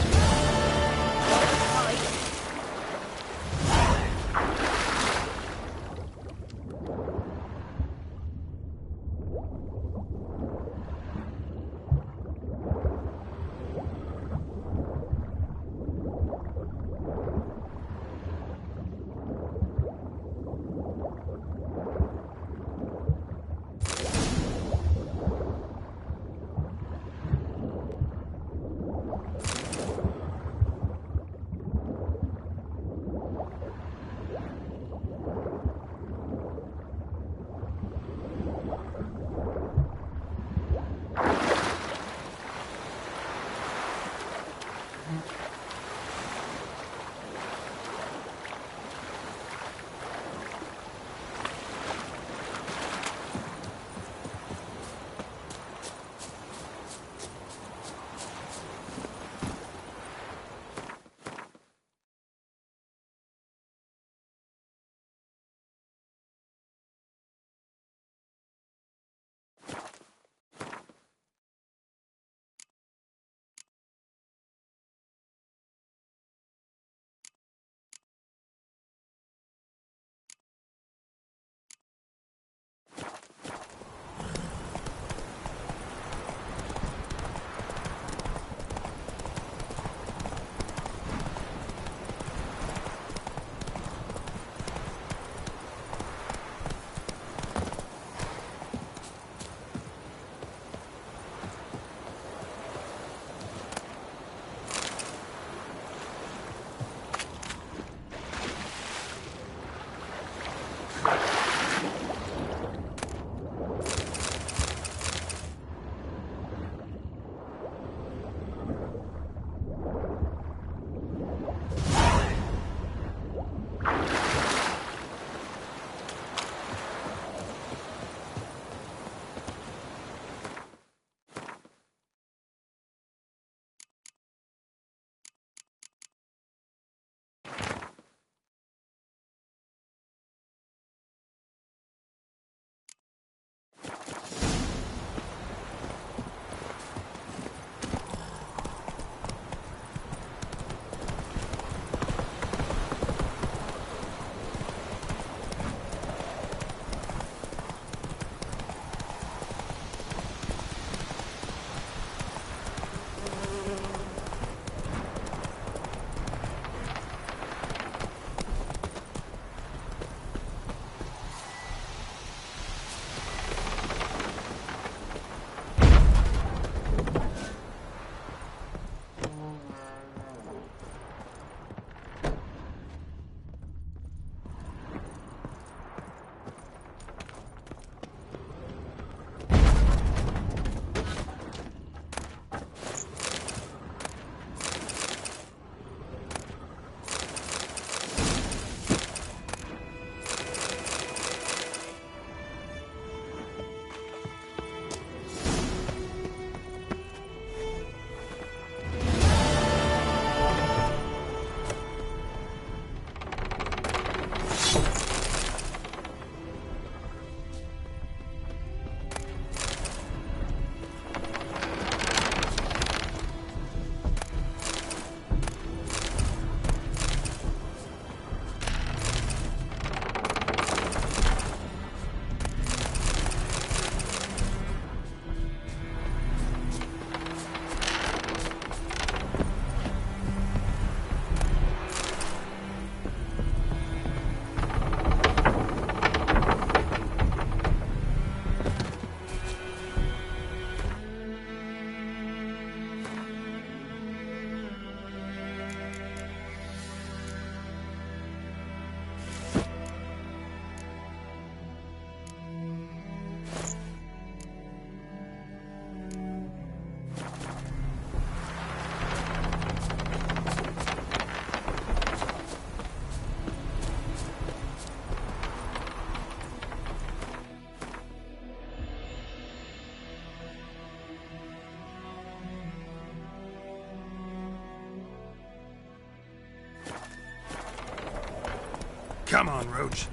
Come on, Roach.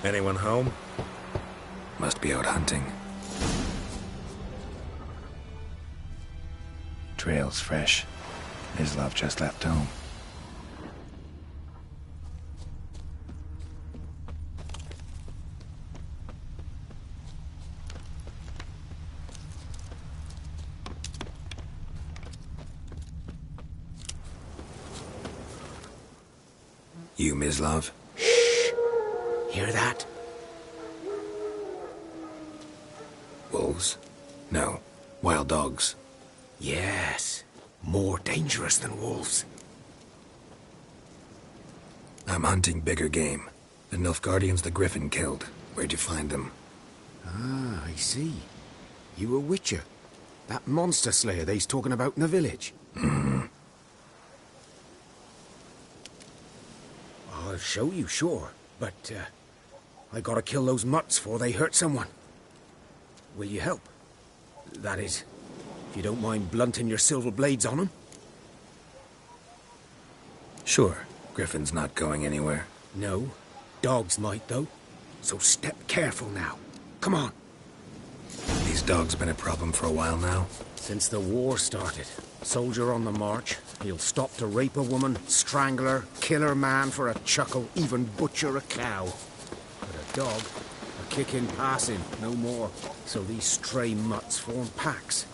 Anyone home? Must be out hunting. Trail's fresh. Mislav just left home. You, Mislav? Hear that? Wolves? No. Wild dogs. Yes. More dangerous than wolves. I'm hunting bigger game. The Nilfgaardians the Griffin killed. Where'd you find them? Ah, I see. You a witcher. That monster slayer they's talking about in the village. I'll show you, sure. But, I gotta kill those mutts before they hurt someone. Will you help? That is, if you don't mind blunting your silver blades on them. Sure. Griffin's not going anywhere. No. Dogs might, though. So step careful now. Come on. These dogs been a problem for a while now? Since the war started. Soldier on the march. He'll stop to rape a woman, strangle her, kill her man for a chuckle, even butcher a cow. But a dog, a kick in passing, no more. So these stray mutts form packs.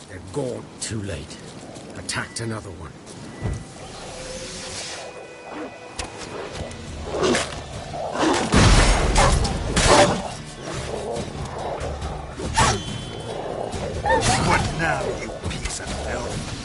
They're gone too late. Attacked another one. What now, you piece of filth?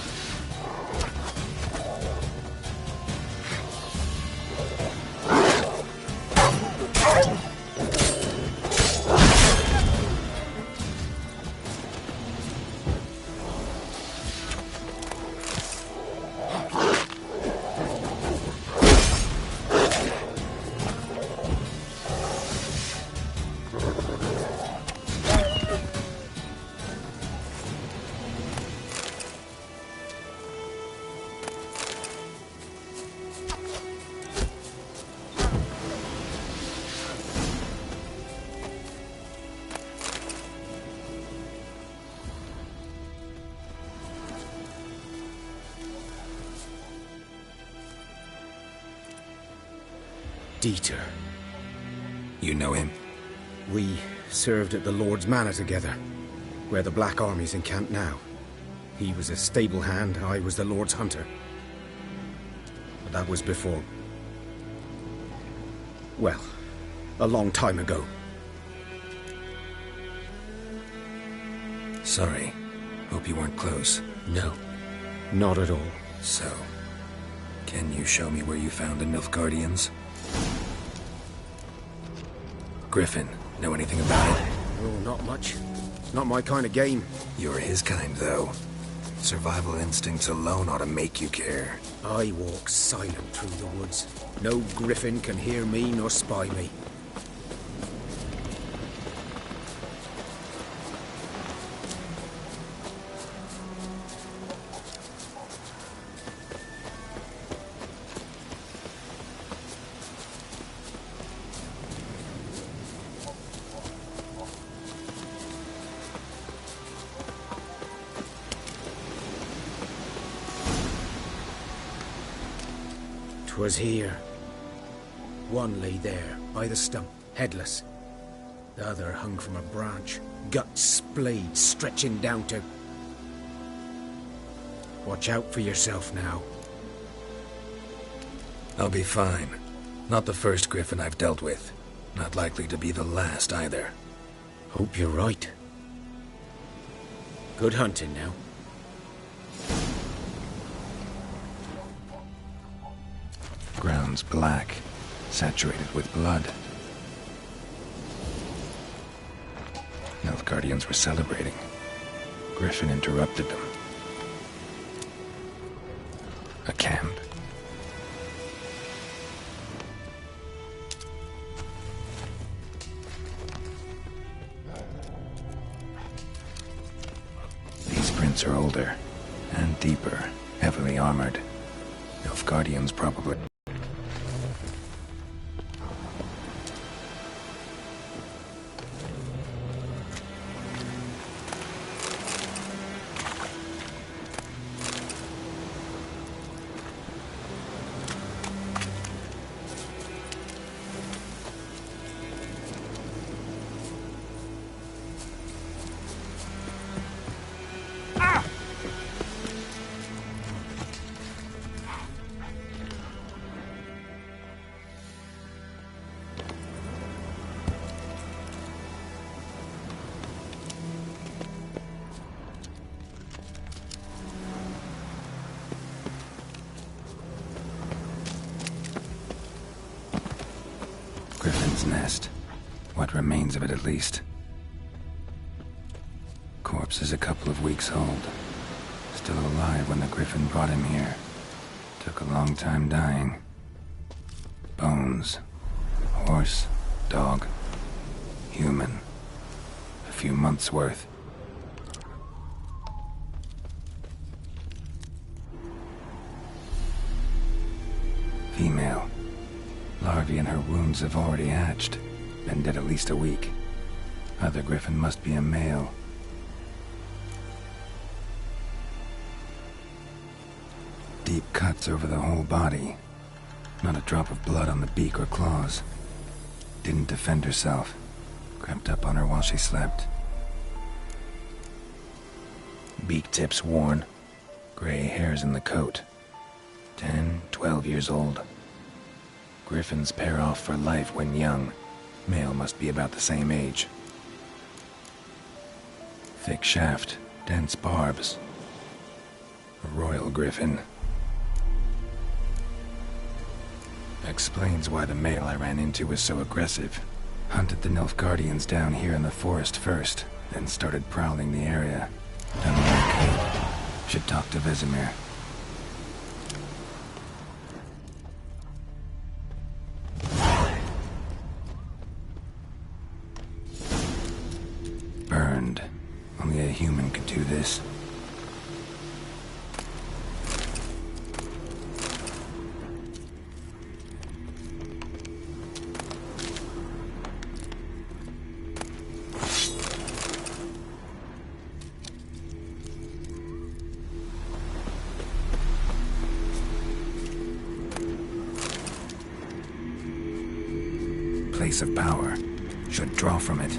Dieter. You know him? We served at the Lord's Manor together, where the Black Army's encamped now. He was a stable hand, I was the Lord's hunter. But that was before... well, a long time ago. Sorry. Hope you weren't close. No, not at all. So, can you show me where you found the Nilfgaardians? Griffin, know anything about it? Oh, not much. Not my kind of game. You're his kind, though. Survival instincts alone ought to make you care. I walk silent through the woods. No griffin can hear me nor spy me. Was here. One lay there, by the stump, headless. The other hung from a branch, guts splayed, stretching down to... Watch out for yourself now. I'll be fine. Not the first Griffin I've dealt with. Not likely to be the last, either. Hope you're right. Good hunting now. Ground's black, saturated with blood. Nilfgaardians were celebrating. Griffin interrupted them. A camp. These prints are older and deeper, heavily armored. Nilfgaardians probably. Griffin's nest. What remains of it, at least. Corpse is a couple of weeks old. Still alive when the Griffin brought him here. Took a long time dying. Bones. Horse. Dog. Human. A few months' worth. Female. Larvae in her wounds have already hatched. Been dead at least a week. Other Griffin must be a male. Deep cuts over the whole body. Not a drop of blood on the beak or claws. Didn't defend herself. Crept up on her while she slept. Beak tips worn. Gray hairs in the coat. 10, 12 years old. Griffins pair off for life when young. Male must be about the same age. Thick shaft, dense barbs. A royal griffin. Explains why the male I ran into was so aggressive. Hunted the Nilfgaardians down here in the forest first, then started prowling the area. Done what I could. Should talk to Vesemir. Burned. Only a human could do this. Place of power. Should draw from it.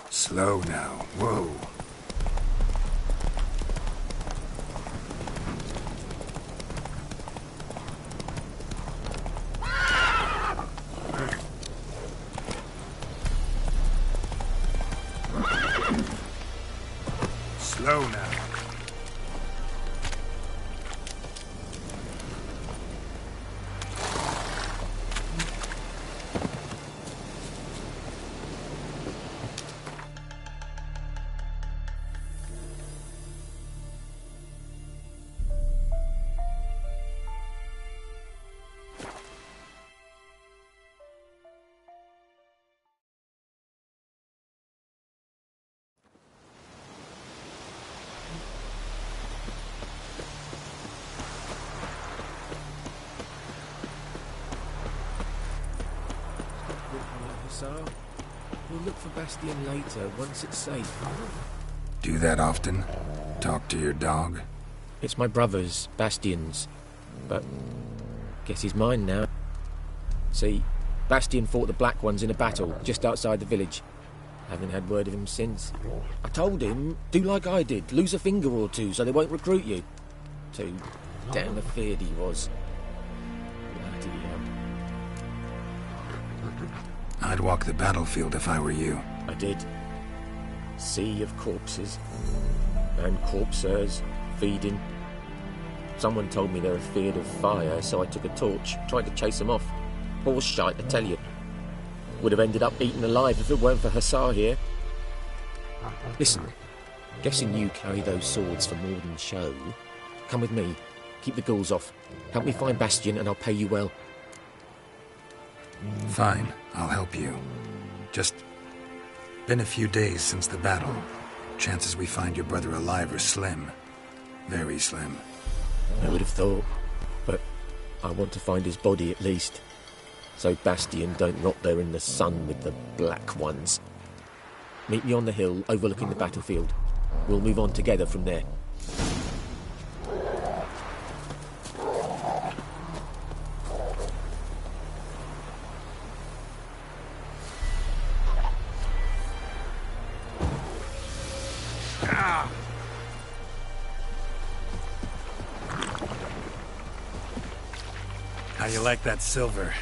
Slow now. Whoa. Slow now. We'll look for Bastion later, once it's safe. Do that often? Talk to your dog? It's my brother's, Bastion's. But guess he's mine now. See, Bastion fought the Black Ones in a battle just outside the village. Haven't had word of him since. I told him, do like I did, lose a finger or two so they won't recruit you. Too damn afeard he was. Bloody hell. I'd walk the battlefield if I were you. I did. Sea of corpses. And corpsers, feeding. Someone told me they were feared of fire, so I took a torch, tried to chase them off. Horse shite, I tell you. Would have ended up eaten alive if it weren't for Hussar here. Listen, guessing you carry those swords for more than show. Come with me. Keep the ghouls off. Help me find Bastion and I'll pay you well. Fine, I'll help you. Just been a few days since the battle. Chances we find your brother alive are slim. Very slim. I would have thought, but I want to find his body at least. So Bastion don't rot there in the sun with the Black Ones. Meet me on the hill overlooking the battlefield. We'll move on together from there. How you like that silver?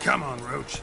Come on, Roach.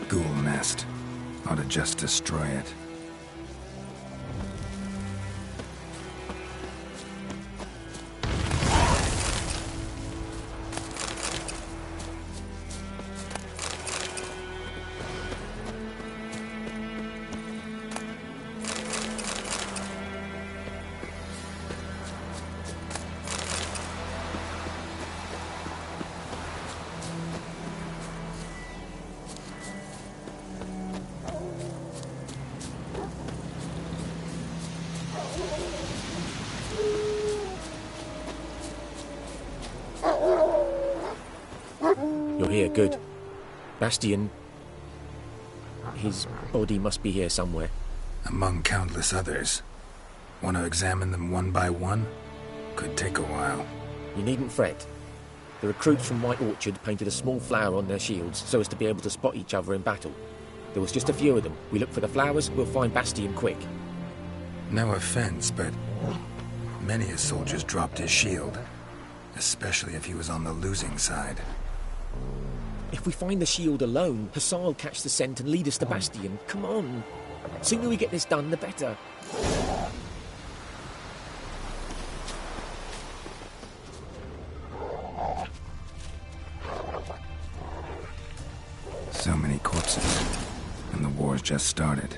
Ghoul nest. Ought to just destroy it. You're here, good. Bastion... his body must be here somewhere. Among countless others. Want to examine them one by one? Could take a while. You needn't fret. The recruits from White Orchard painted a small flower on their shields so as to be able to spot each other in battle. There was just a few of them. We look for the flowers, we'll find Bastion quick. No offense, but many a soldier's dropped his shield. Especially if he was on the losing side. If we find the shield alone, Hassan will catch the scent and lead us to Bastion. Come on. Sooner we get this done, the better. So many corpses, and the war's just started.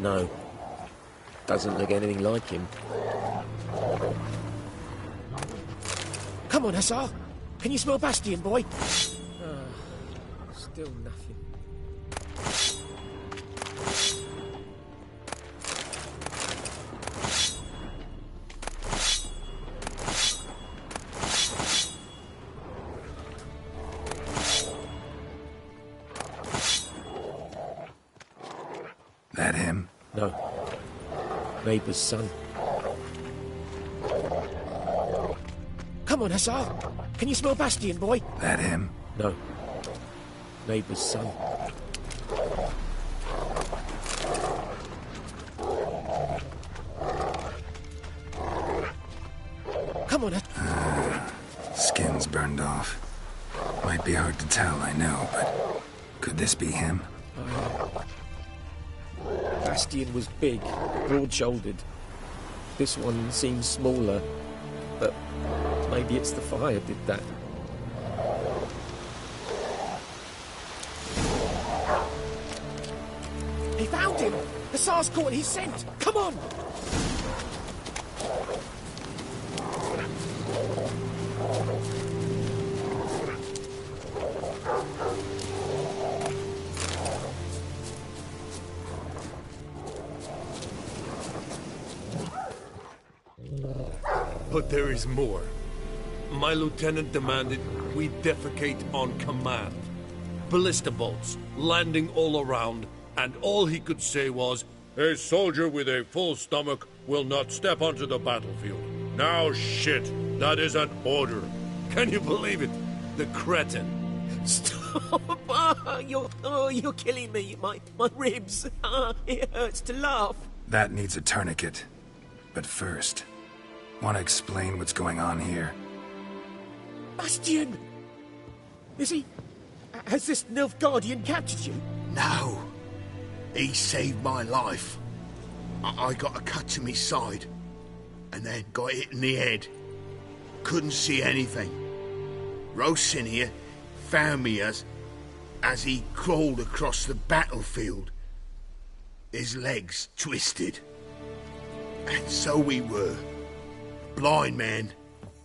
No. Doesn't look anything like him. Come on, Hussar. Can you smell Bastion, boy? Still nothing. That him? No. Neighbour's son. Come on, Hussar. Can you smell Bastion, boy? That him? No. Neighbour's son. Come on, Skin's burned off. Might be hard to tell, I know, but could this be him? Bastion was big, broad-shouldered. This one seems smaller, but maybe it's the fire did that. He found him! Hussar's caught his scent! Come on! But there is more. My lieutenant demanded we defecate on command. Ballista bolts, landing all around, and all he could say was, "A soldier with a full stomach will not step onto the battlefield." Now shit, that is an order. Can you believe it? The cretin. Stop! You're killing me. My ribs. It hurts to laugh. That needs a tourniquet. But first, want to explain what's going on here? Bastion! Is he... Has this Nilfgaardian captured you? No. He saved my life. I got a cut to my side, and then got hit in the head. Couldn't see anything. Rosin here found me as he crawled across the battlefield. His legs twisted. And so we were. Blind man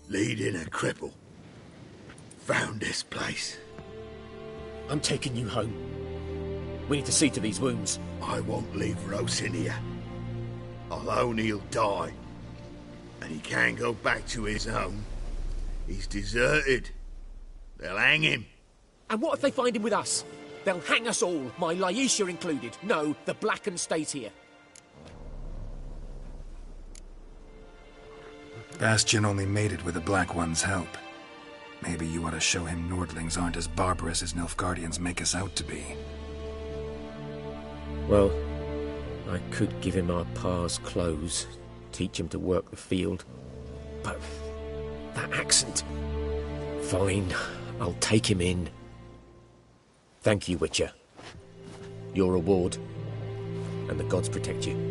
leading a cripple. Found this place. I'm taking you home. We need to see to these wounds. I won't leave Rosin here. Alone he'll die. And he can't go back to his home. He's deserted. They'll hang him. And what if they find him with us? They'll hang us all, my Laetitia included. No, the Blacken stays here. Bastion only made it with the Black One's help. Maybe you ought to show him Nordlings aren't as barbarous as Nilfgaardians make us out to be. Well, I could give him our pa's clothes, teach him to work the field. But that accent... Fine, I'll take him in. Thank you, Witcher. Your reward, and the gods protect you.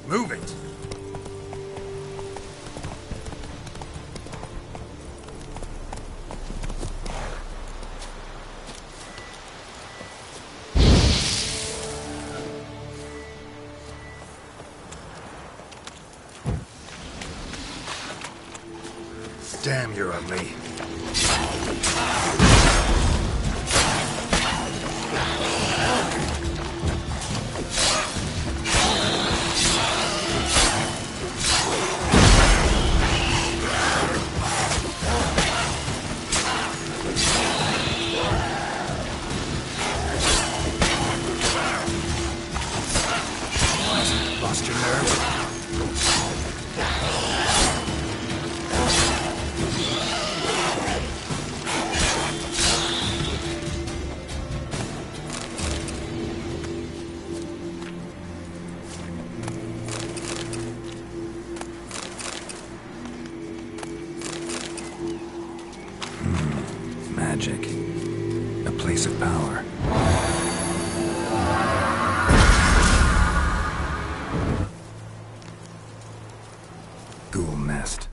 Move it! Damn, you're ugly. magic. A place of power. Ghoul nest.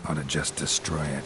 Ought to just destroy it.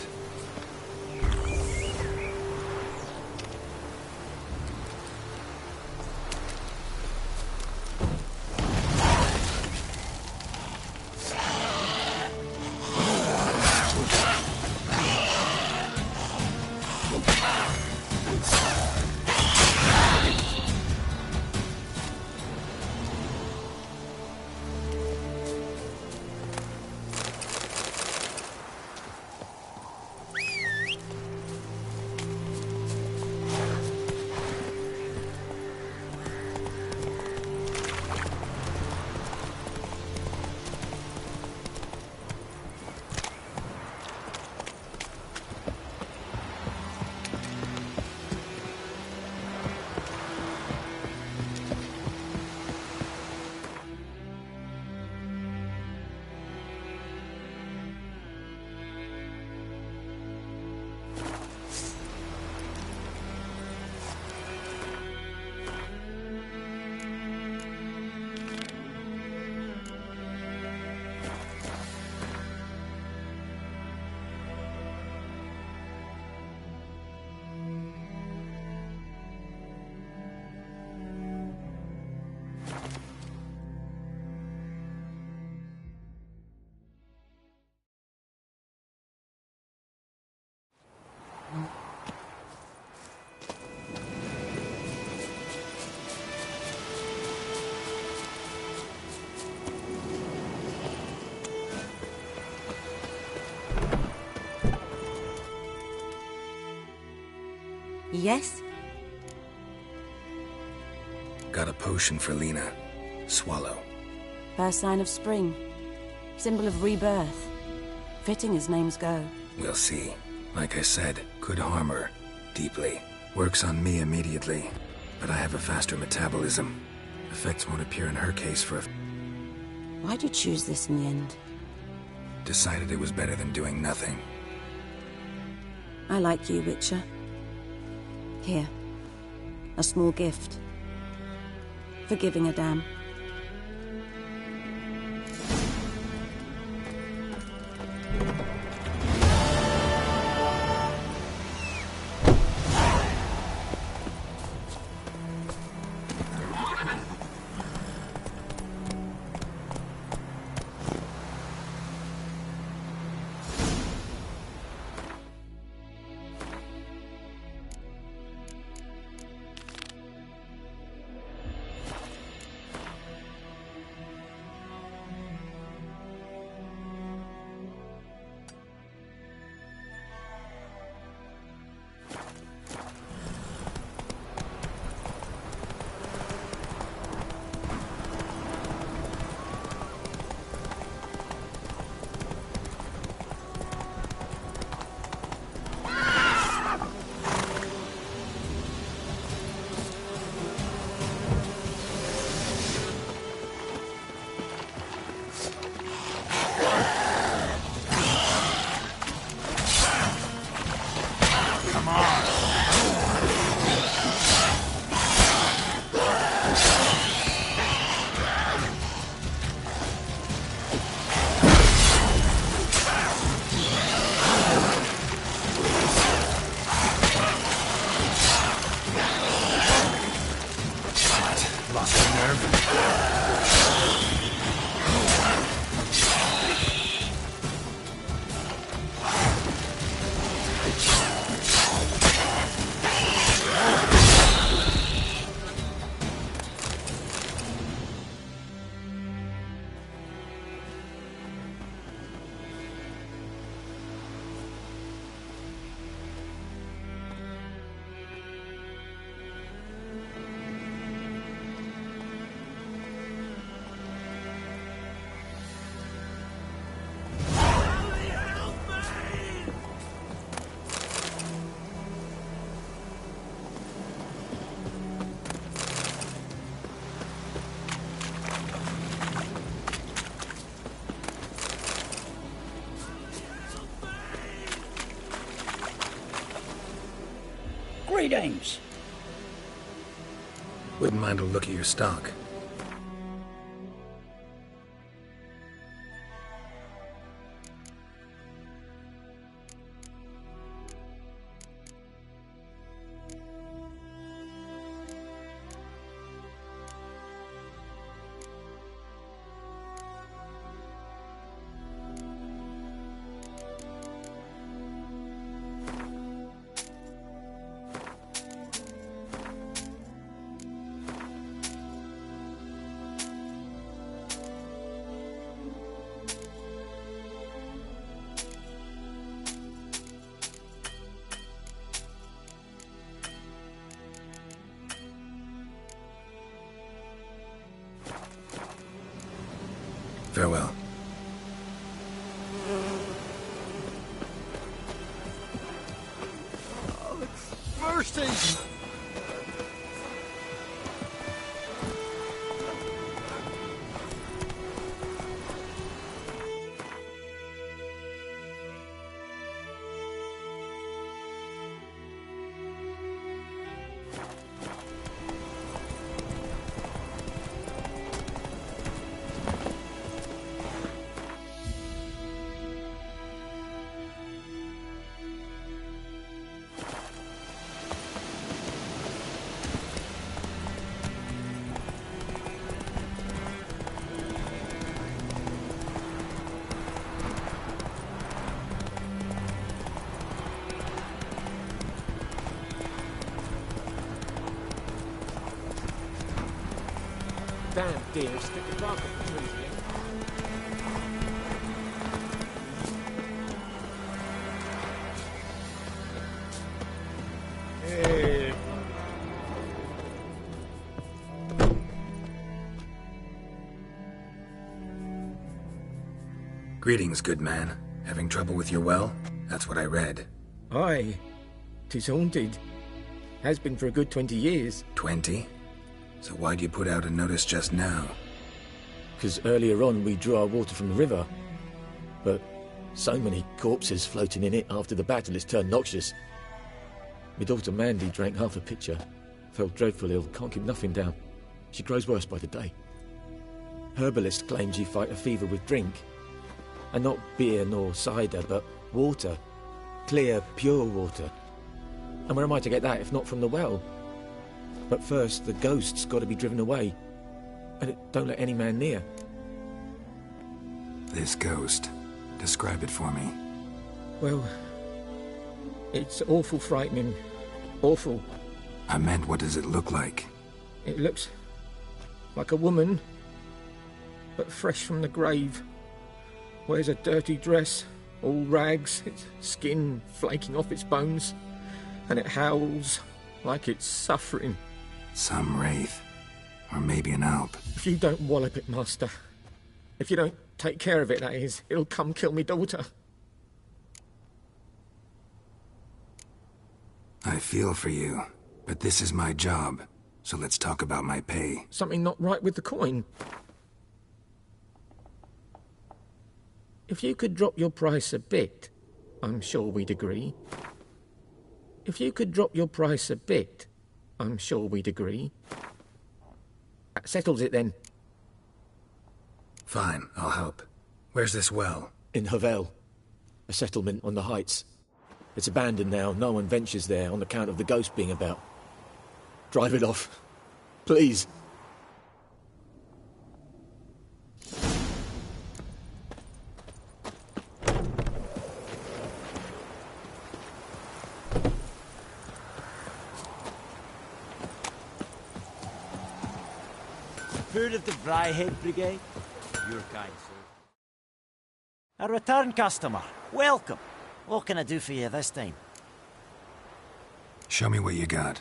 Yes? Got a potion for Lena. Swallow. First sign of spring. Symbol of rebirth. Fitting as names go. We'll see. Like I said, could harm her. Deeply. Works on me immediately. But I have a faster metabolism. Effects won't appear in her case for a... Why'd you choose this in the end? Decided it was better than doing nothing. I like you, Witcher. Here. A small gift. For giving a damn. Greetings. Wouldn't mind a look at your stock. Farewell. Mercy! Damn deer, stick the bark up the trees again. Hey. Greetings, good man. Having trouble with your well? That's what I read. Aye. 'Tis haunted. Has been for a good 20 years. 20? So why'd you put out a notice just now? 'Cause earlier on we drew our water from the river. But so many corpses floating in it after the battle it's turned noxious. My daughter Mandy drank half a pitcher. Felt dreadful ill, can't keep nothing down. She grows worse by the day. Herbalist claims you fight a fever with drink. And not beer nor cider, but water. Clear, pure water. And where am I to get that if not from the well? But first, the ghost's got to be driven away. And it don't let any man near. This ghost. Describe it for me. Well, it's awful frightening. Awful. I meant, what does it look like? It looks like a woman, but fresh from the grave. Wears a dirty dress, all rags, its skin flaking off its bones, and it howls like it's suffering. Some wraith. Or maybe an alp. If you don't wallop it, Master, if you don't take care of it, that is, it'll come kill me daughter. I feel for you, but this is my job, so let's talk about my pay. Something not right with the coin. If you could drop your price a bit, I'm sure we'd agree. If you could drop your price a bit, I'm sure we'd agree. That settles it then. Fine, I'll help. Where's this well? In Havel, a settlement on the heights. It's abandoned now, no one ventures there on account of the ghost being about. Drive it off, please. Heard of the Bryhead Brigade? Your kind, sir. A return customer. Welcome. What can I do for you this time? Show me what you got.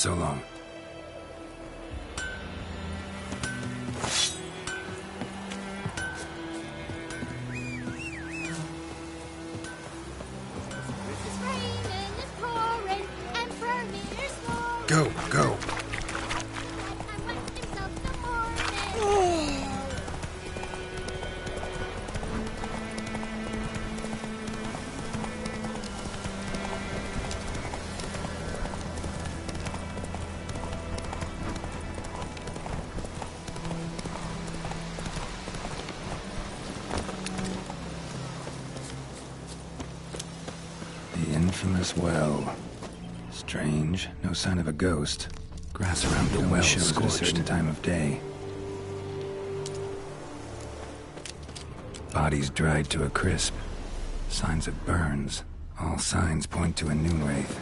So long. Go, go. The infamous well. Strange, no sign of a ghost. Grass around the well shows at a certain time of day. Bodies dried to a crisp. Signs of burns. All signs point to a noon wraith.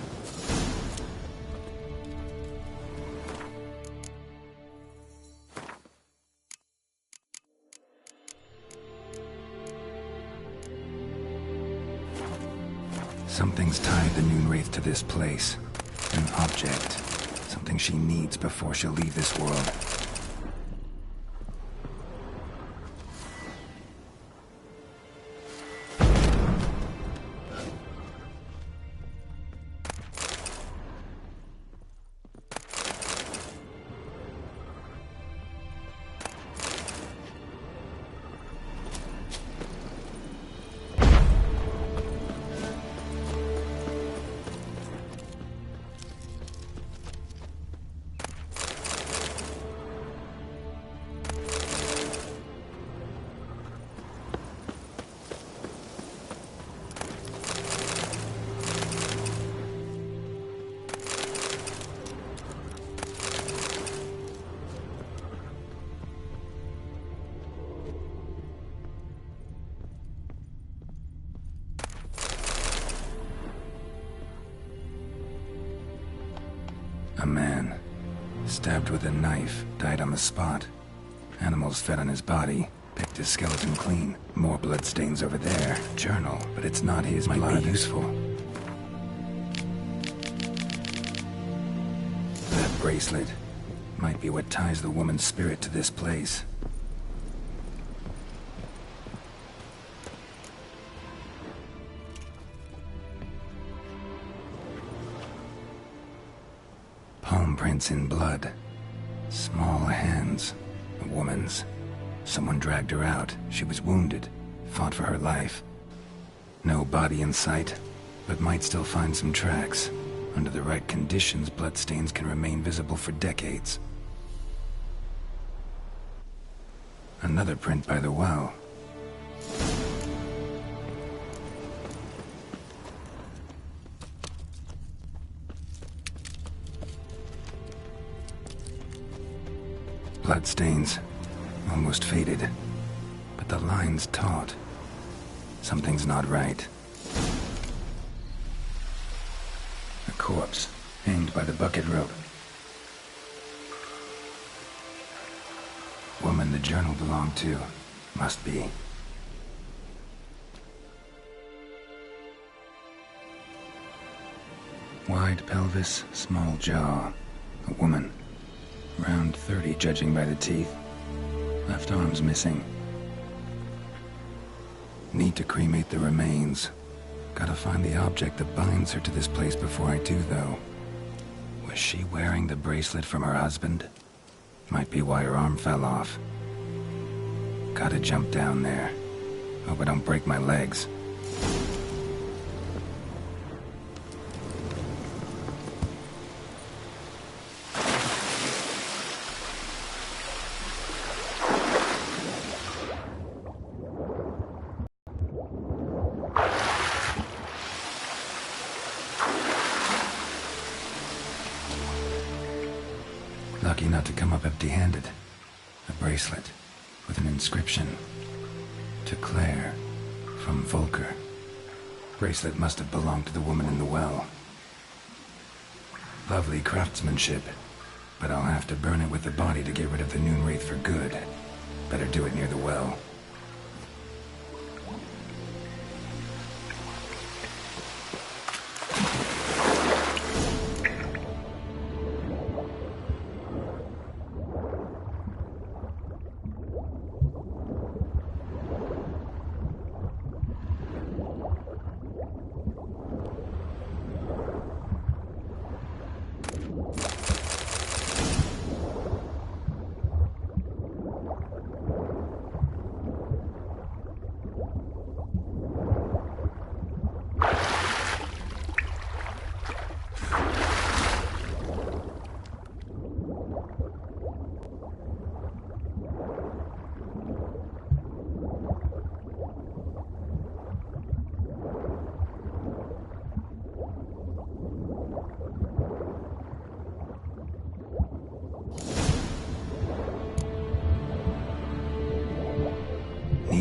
Something's tied the noon wraith to this place. An object. Something she needs before she'll leave this world. A man, stabbed with a knife, died on the spot. Animals fed on his body, picked his skeleton clean. More bloodstains over there. Journal, but it's not his blood. Might be useful. That bracelet might be what ties the woman's spirit to this place. Palm prints in blood. Small hands. A woman's. Someone dragged her out. She was wounded. Fought for her life. No body in sight, but might still find some tracks. Under the right conditions, bloodstains can remain visible for decades. Another print by the well. Bloodstains, almost faded, but the line's taut. Something's not right. A corpse, hanged by the bucket rope. Woman the journal belonged to, must be. Wide pelvis, small jaw. A woman. Around 30, judging by the teeth. Left arm's missing. Need to cremate the remains. Gotta find the object that binds her to this place before I do, though. Was she wearing the bracelet from her husband? Might be why her arm fell off. Gotta jump down there. Hope I don't break my legs. Lucky not to come up empty-handed. A bracelet with an inscription. To Claire, from Volker. Bracelet must have belonged to the woman in the well. Lovely craftsmanship, but I'll have to burn it with the body to get rid of the noon wraith for good. Better do it near the well.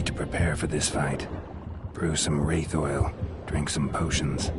need to prepare for this fight. Brew some wraith oil, drink some potions.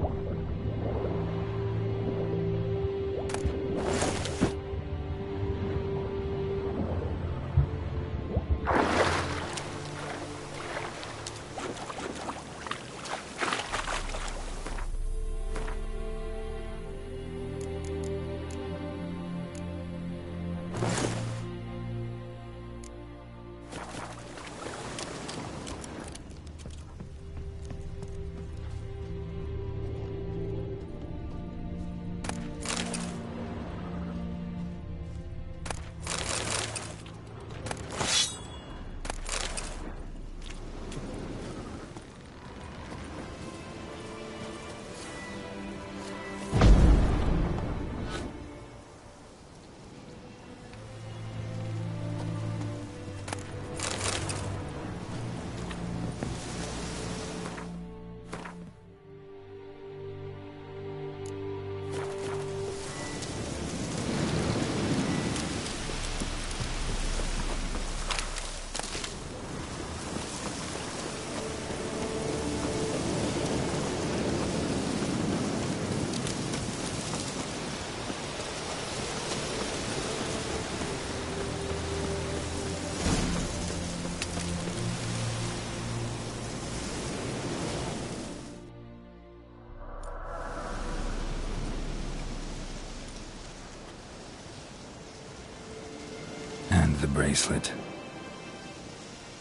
The bracelet.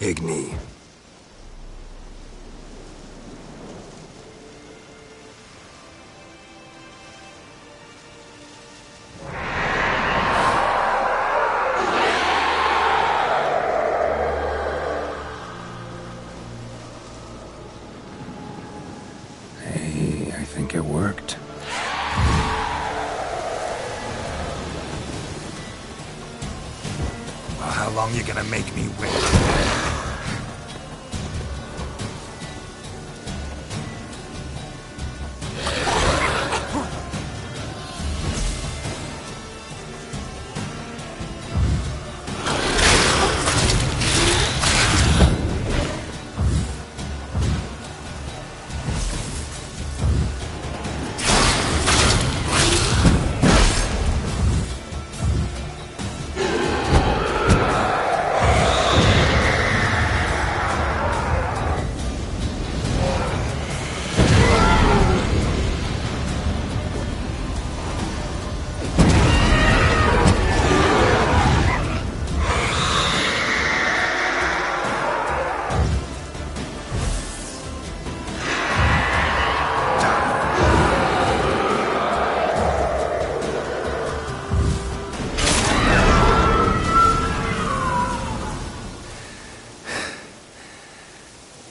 Igni. Hey, I think it worked. How long you gonna make me wait?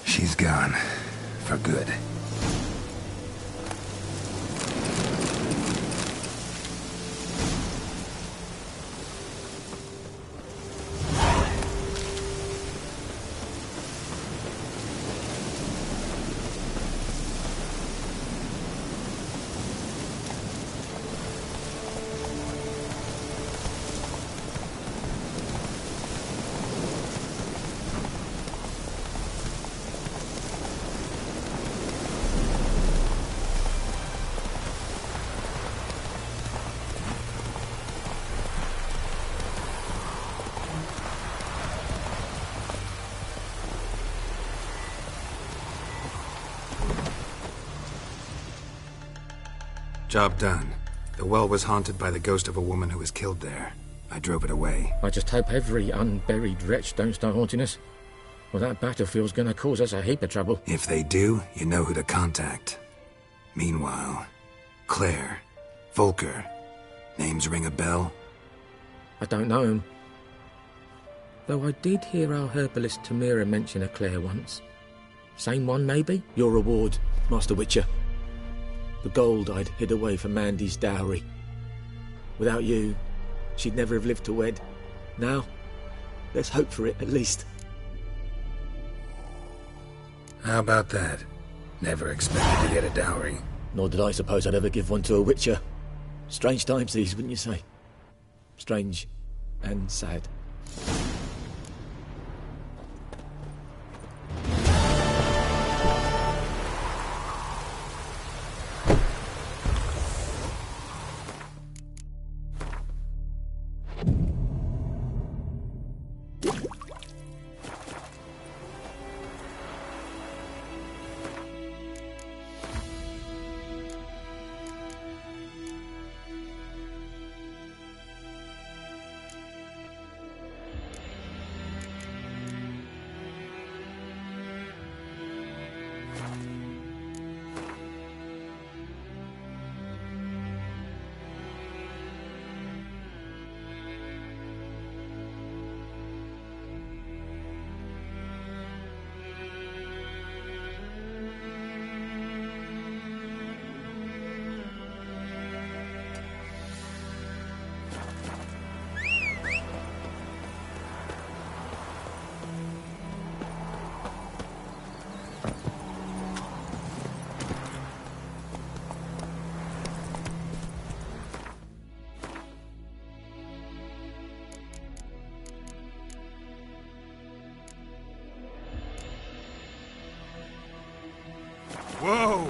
She's gone. For good. Job done. The well was haunted by the ghost of a woman who was killed there. I drove it away. I just hope every unburied wretch don't start haunting us. Well, that battlefield's gonna cause us a heap of trouble. If they do, you know who to contact. Meanwhile, Claire, Volker, names ring a bell? I don't know him. Though I did hear our herbalist Tamira mention a Claire once. Same one, maybe? Your reward, Master Witcher. The gold I'd hid away for Mandy's dowry. Without you, she'd never have lived to wed. Now, let's hope for it, at least. How about that? Never expected to get a dowry. Nor did I suppose I'd ever give one to a Witcher. Strange times these, wouldn't you say? Strange and sad. Whoa!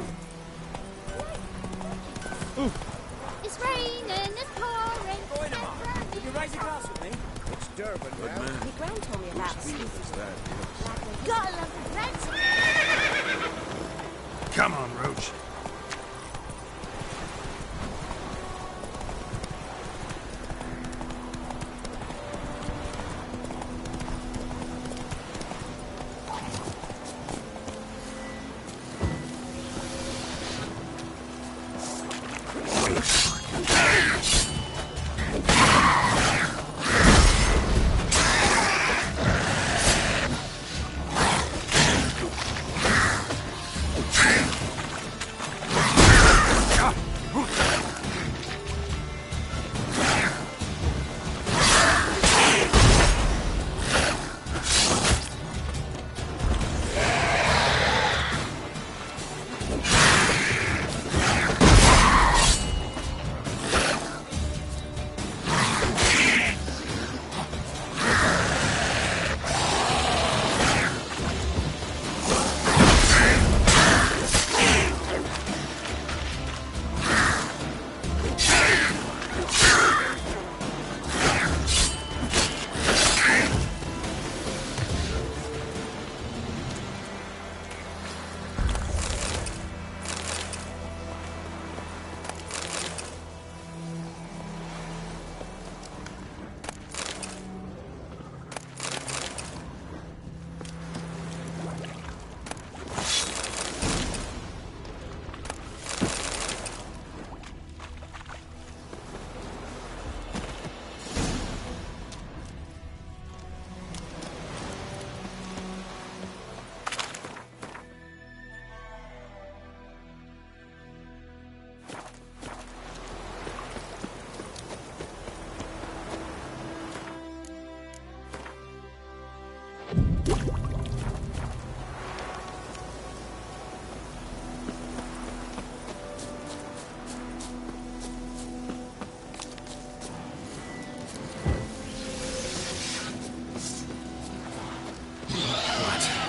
It's raining, it's pouring. Will you raise a glass with me? It's Durban now. My gran told me about Gotta love the red. Come on, Roach.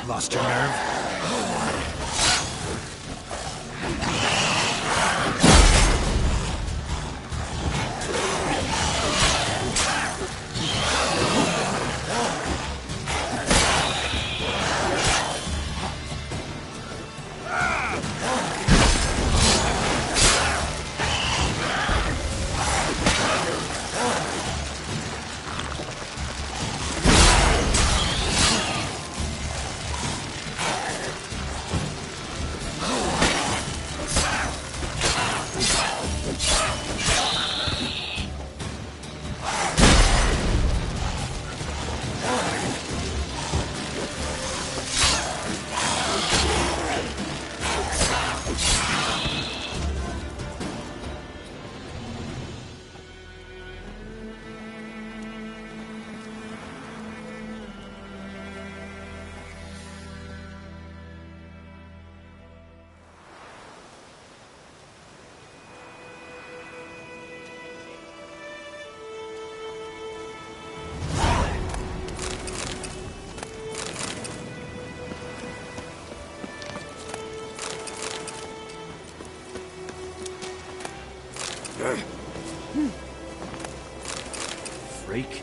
Lost your nerve? Freak.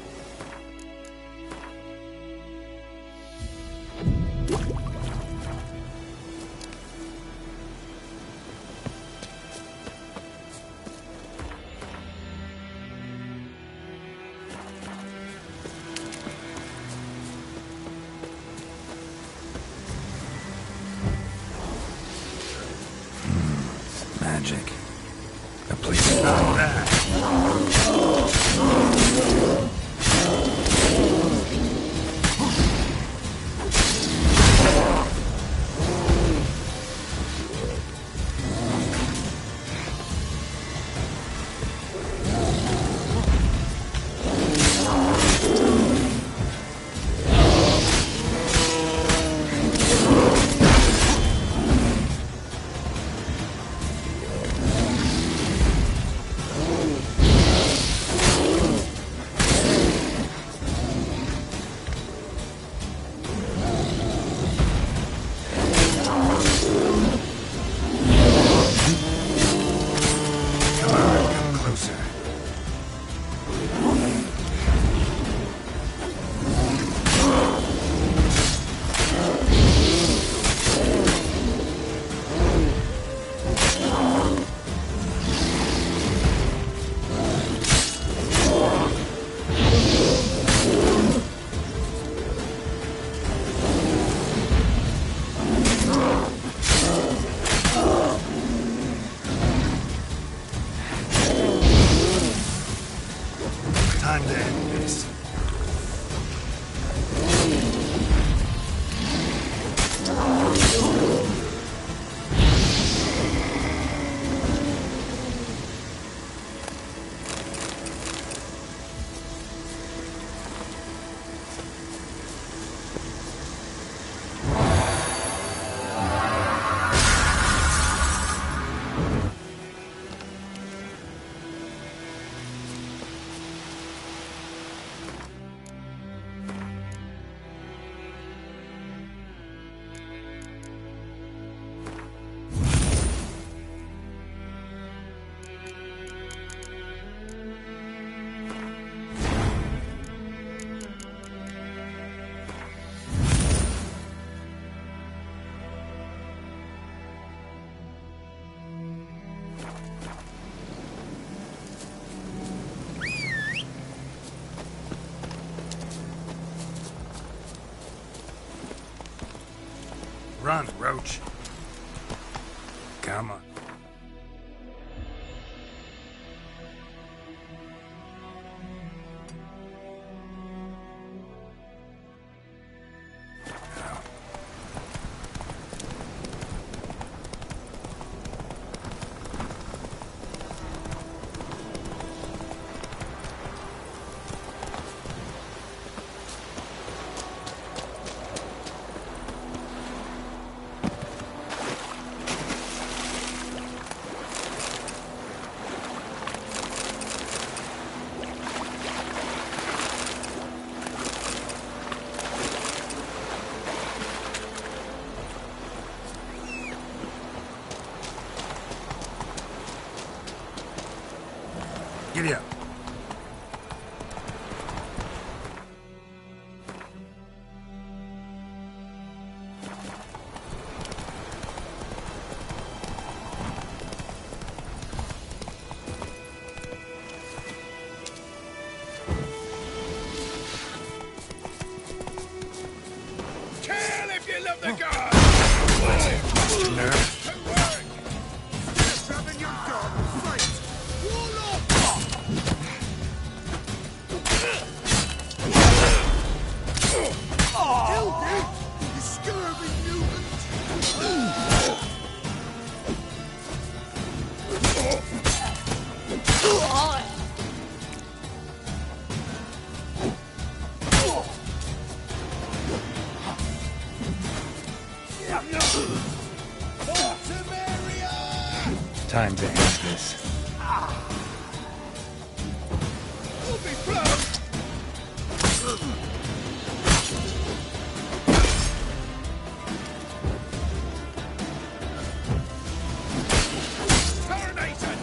Magic. A place not that. Run, Roach. Come on. Giddy up. Kill if you love the god! Nerd. Grabbing your dog, fight! Warlock! Killed you, you scurvy mutant! Time to end this. You'll be blown! Terminated!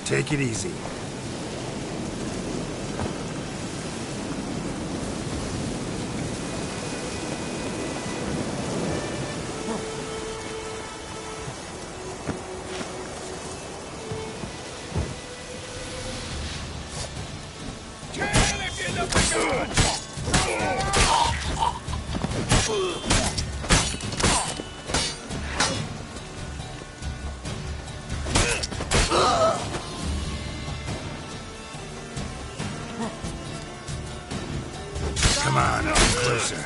Take it easy. Kill if you love the god! Come on, up closer.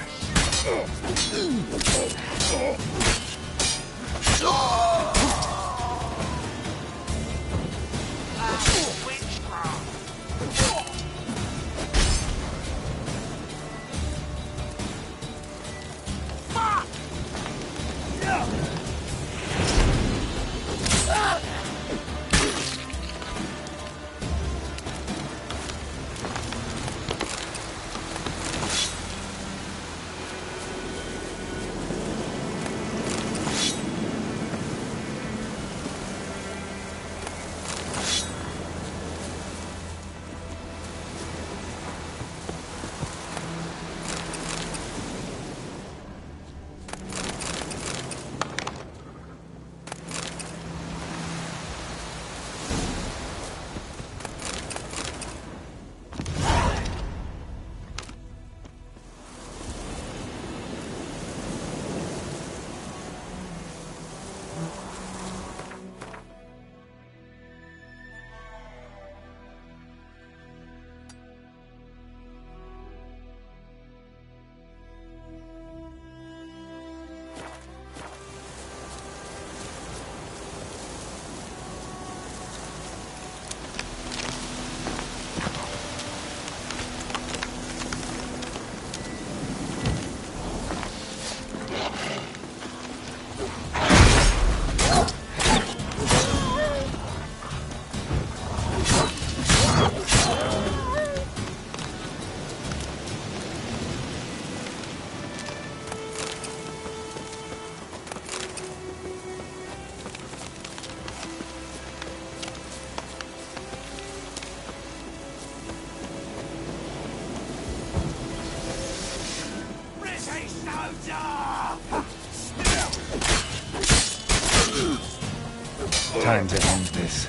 Time to end this.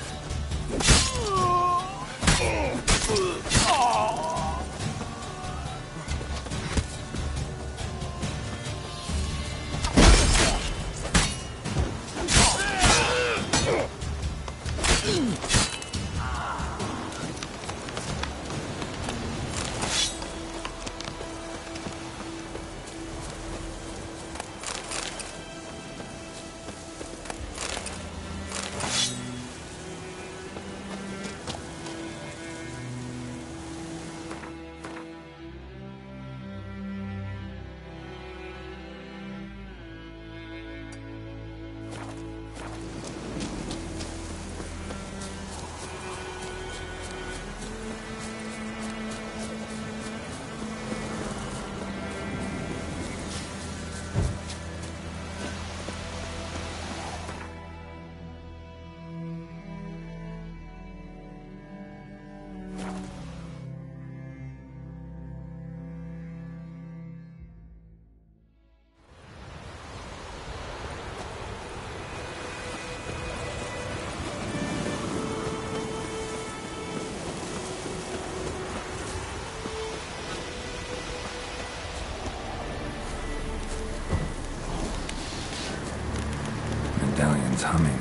Medallion's humming.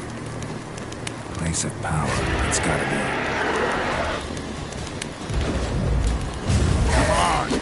Place of power. It's gotta be. Come on!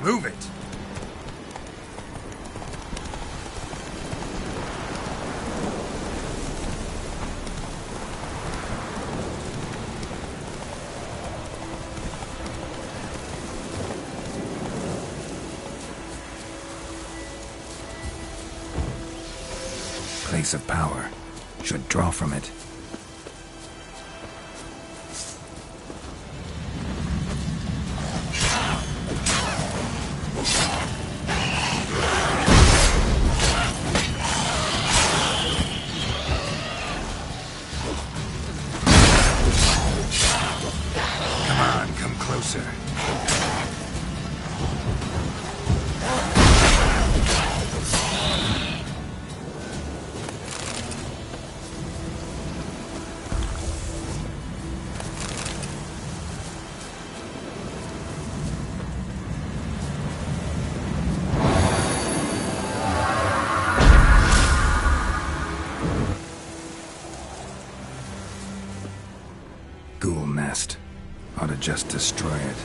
Move it! Place of power. Should draw from it. Come on, come closer. Ghoul nest. Ought to just destroy it.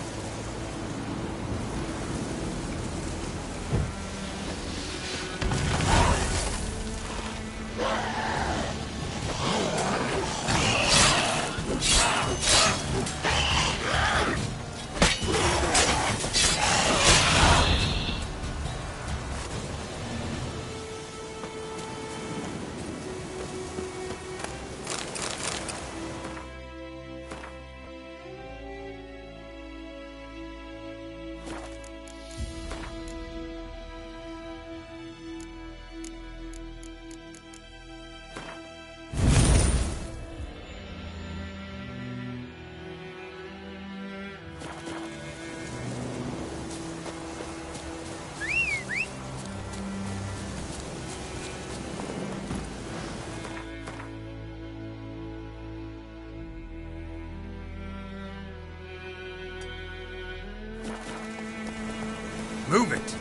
Move it!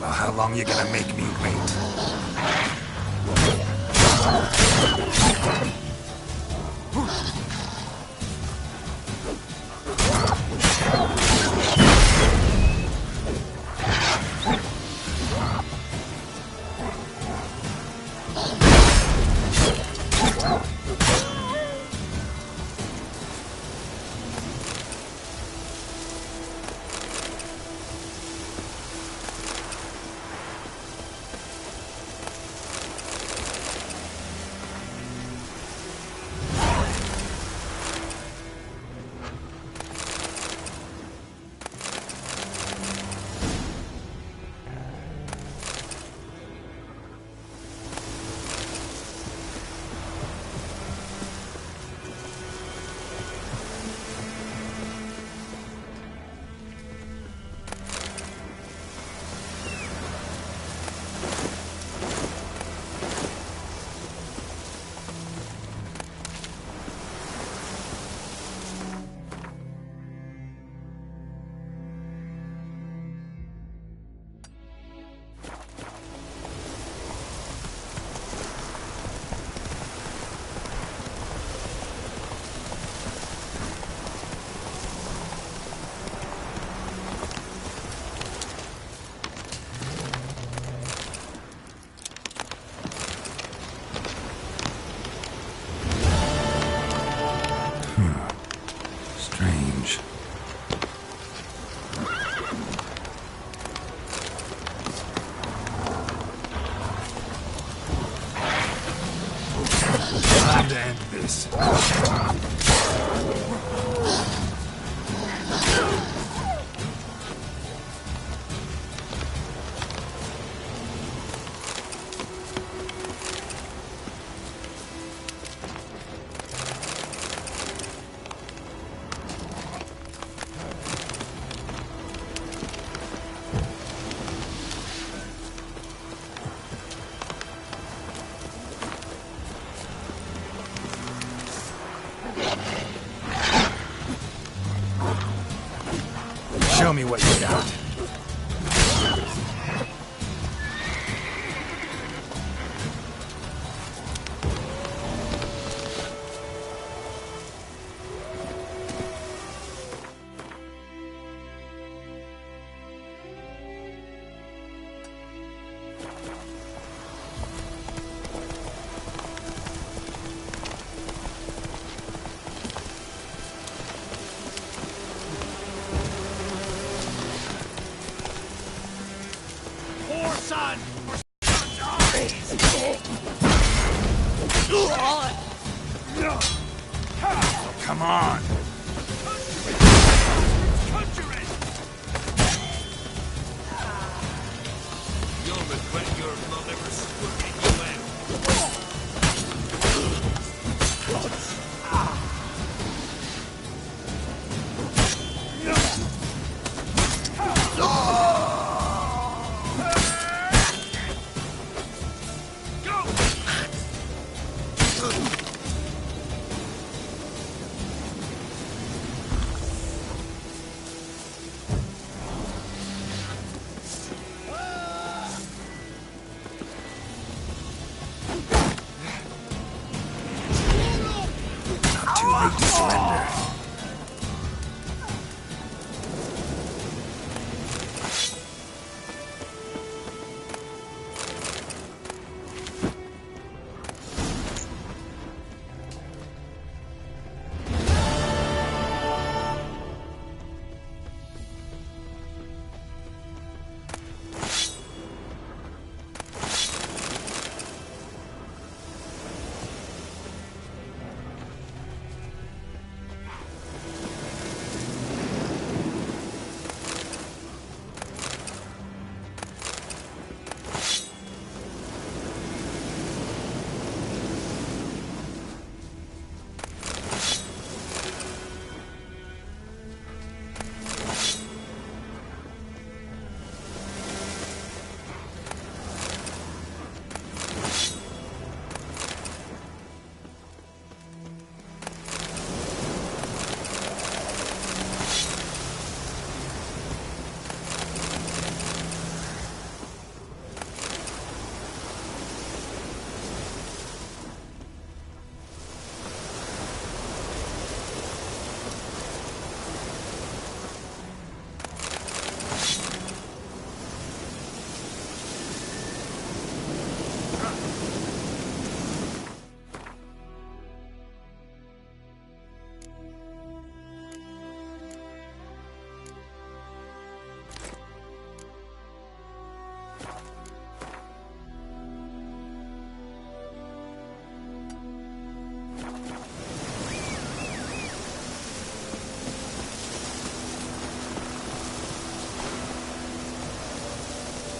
Well, how long you gonna make me wait? Strange. Time to end this. Show me what you got. Come on! You'll regret your love ever swooping you in. Too late to surrender.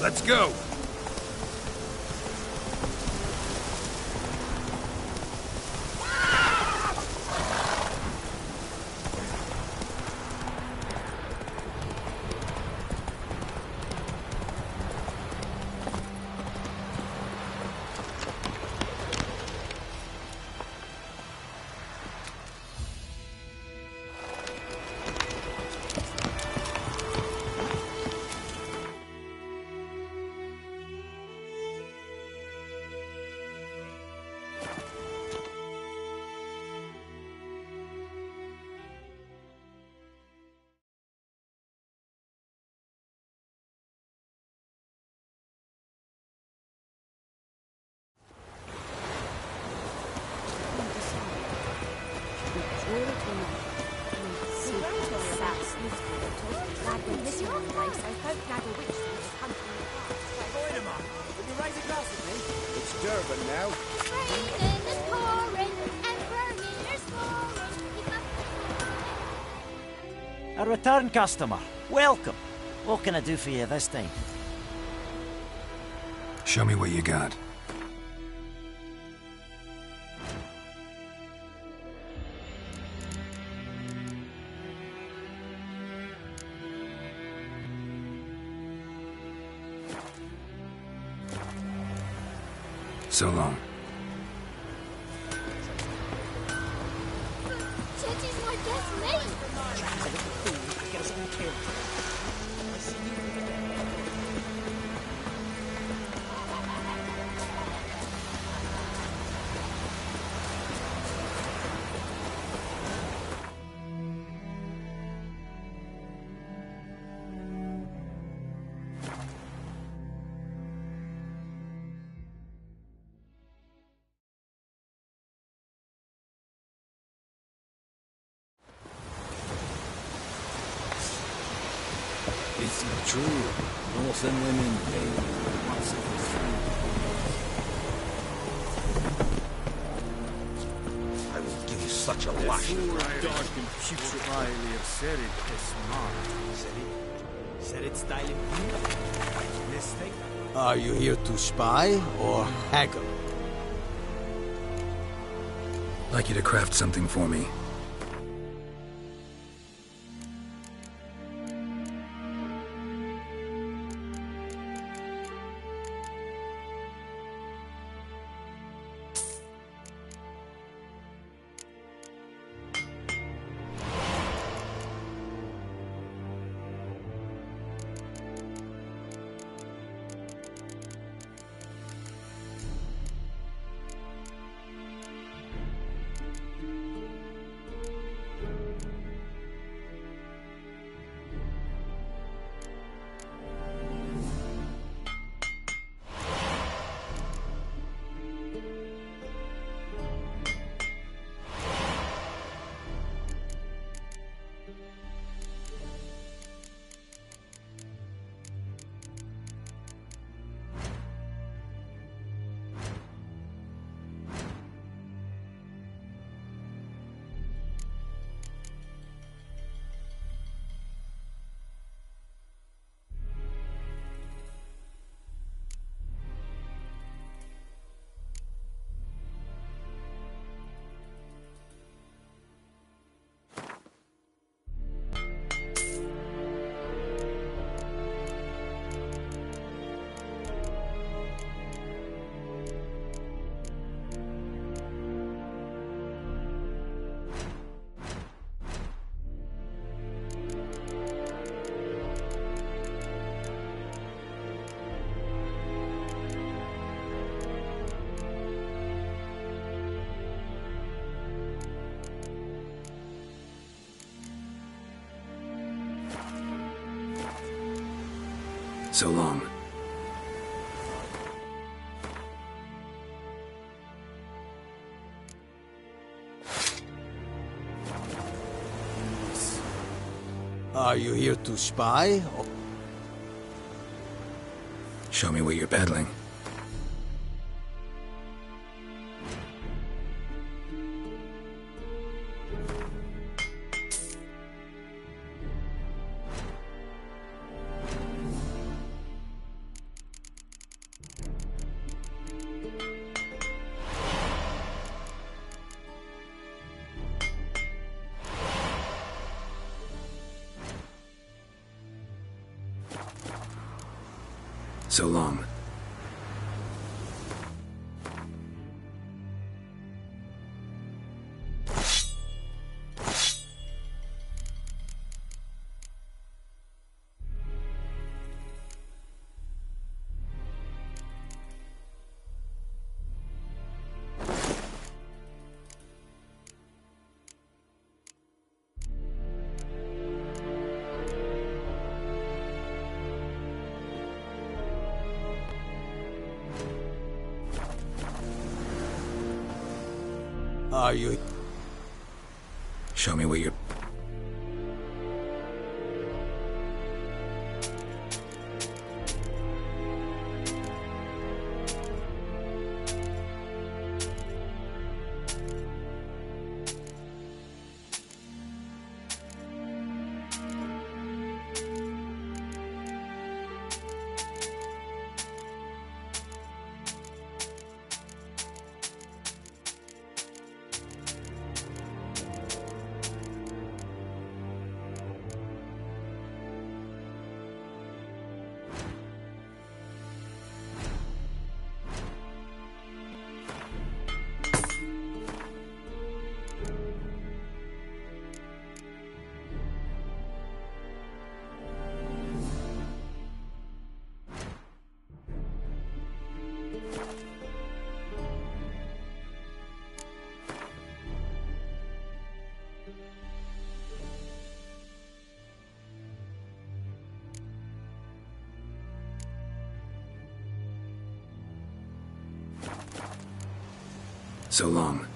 Let's go! It's Durban now. Raining is pouring and burning is roaring. A return customer. Welcome. What can I do for you this time? Show me what you got. So long. Teddy's my best mate. Get us all killed. It's not true. Northern women pay once every 3 days. I will give you such a lash. Dark and putrid. Highly have said it, Said it style in this thing. Are you here to spy or haggle? I'd like you to craft something for me. So long. Are you here to spy or... Show me what you're peddling. So long. Are you... Show me what you're... So long.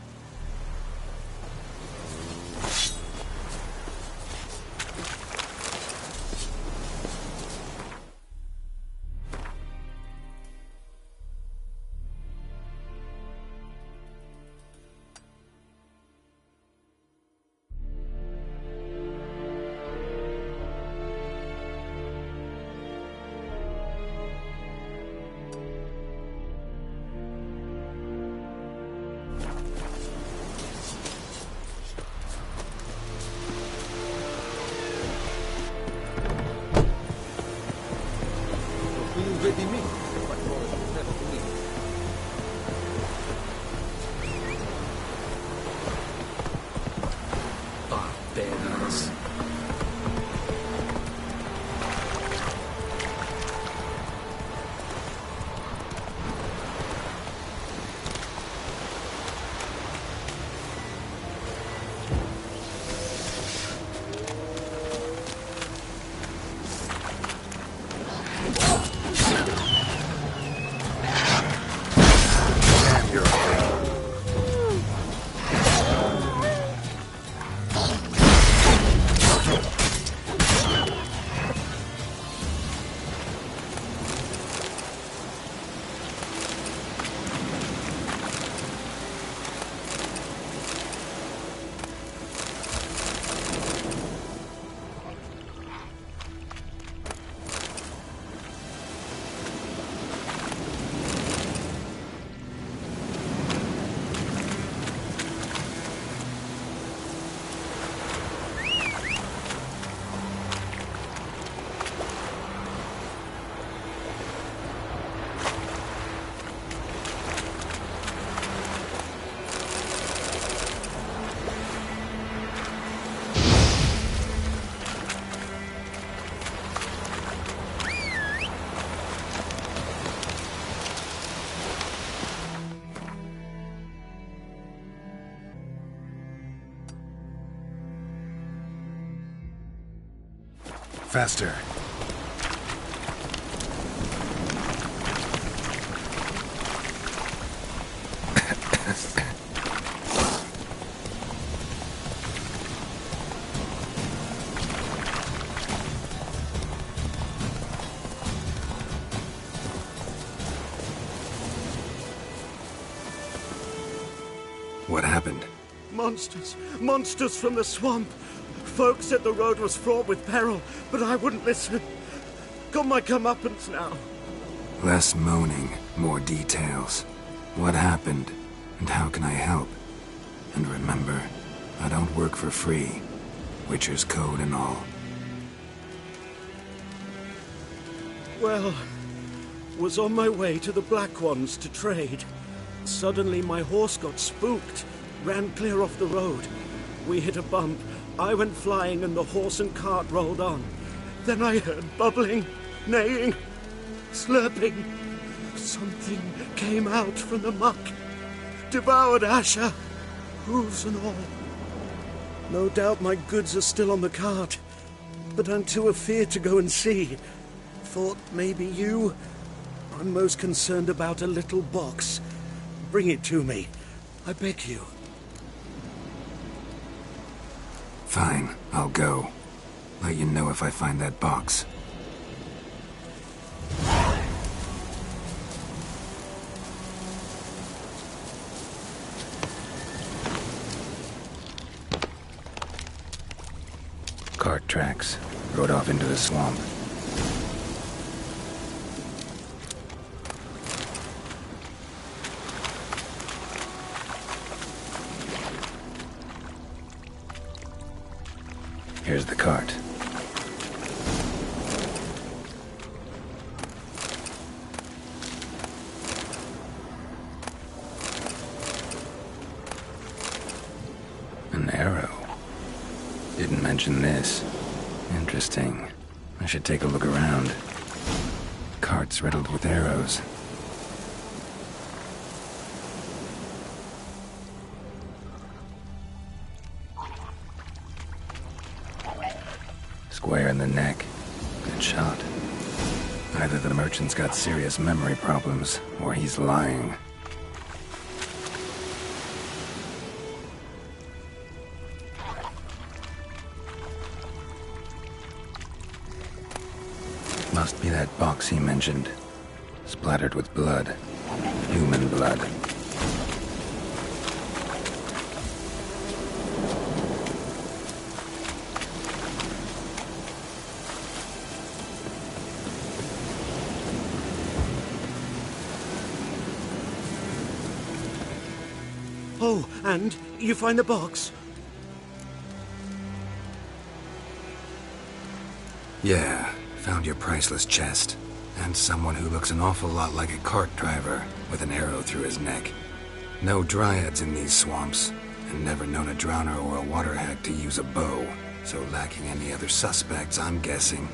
faster. What happened? Monsters! Monsters from the swamp! Folk said the road was fraught with peril, but I wouldn't listen. Got my comeuppance now. Less moaning, more details. What happened, and how can I help? And remember, I don't work for free. Witcher's code and all. Well, was on my way to the Black Ones to trade. Suddenly my horse got spooked, ran clear off the road. We hit a bump, I went flying and the horse and cart rolled on. Then I heard bubbling, neighing, slurping. Something came out from the muck, devoured Asher, hooves and all. No doubt my goods are still on the cart, but I'm too afeard to go and see. Thought maybe you... I'm most concerned about a little box. Bring it to me. I beg you. Fine, I'll go. Let you know if I find that box. Cart tracks. Rode off into the swamp. Here's the cart. An arrow. Didn't mention this. Interesting. I should take a look around. Cart's riddled with arrows. Square in the neck. Good shot. Either the merchant's got serious memory problems, or he's lying. Must be that box he mentioned. Splattered with blood. Human blood. Oh, and you find the box? Yeah, found your priceless chest. And someone who looks an awful lot like a cart driver, with an arrow through his neck. No dryads in these swamps, and never known a drowner or a water hag to use a bow, so lacking any other suspects, I'm guessing.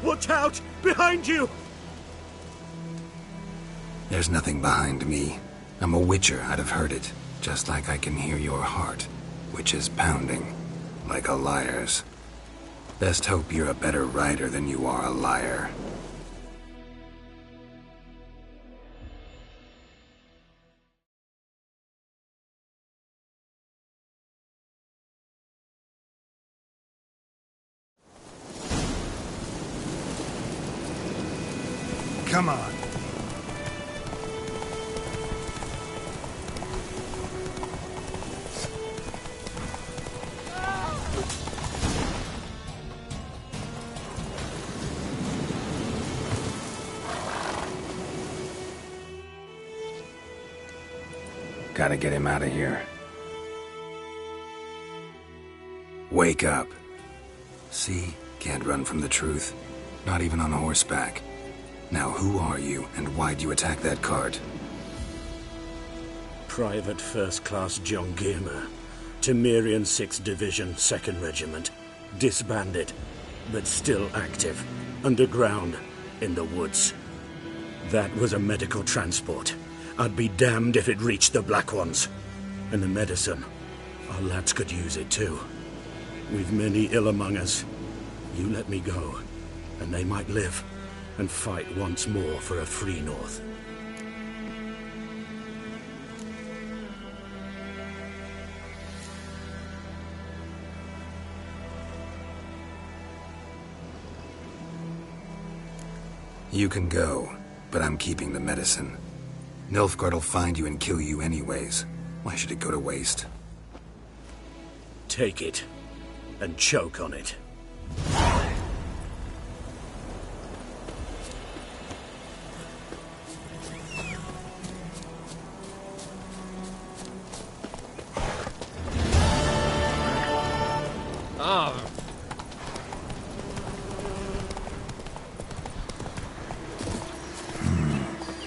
Watch out! Behind you! There's nothing behind me. I'm a witcher, I'd have heard it. Just like I can hear your heart, which is pounding, like a liar's. Best hope you're a better rider than you are a liar. Come on. Gotta get him out of here. Wake up. See? Can't run from the truth. Not even on horseback. Now who are you, and why'd you attack that cart? Private First Class John Giermer. Temerian 6th Division, 2nd Regiment. Disbanded, but still active. Underground, in the woods. That was a medical transport. I'd be damned if it reached the Black Ones. And the medicine. Our lads could use it too. We've many ill among us. You let me go, and they might live and fight once more for a free North. You can go, but I'm keeping the medicine. Nilfgaard'll find you and kill you anyways. Why should it go to waste? Take it, and choke on it.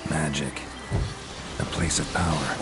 Magic. A place of power.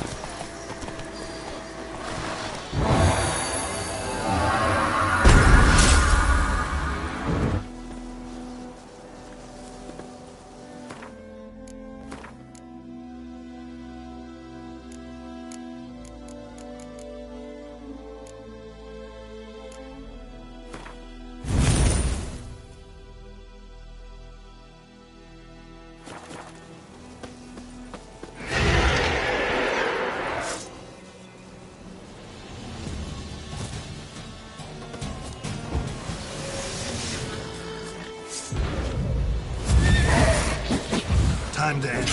Time to end.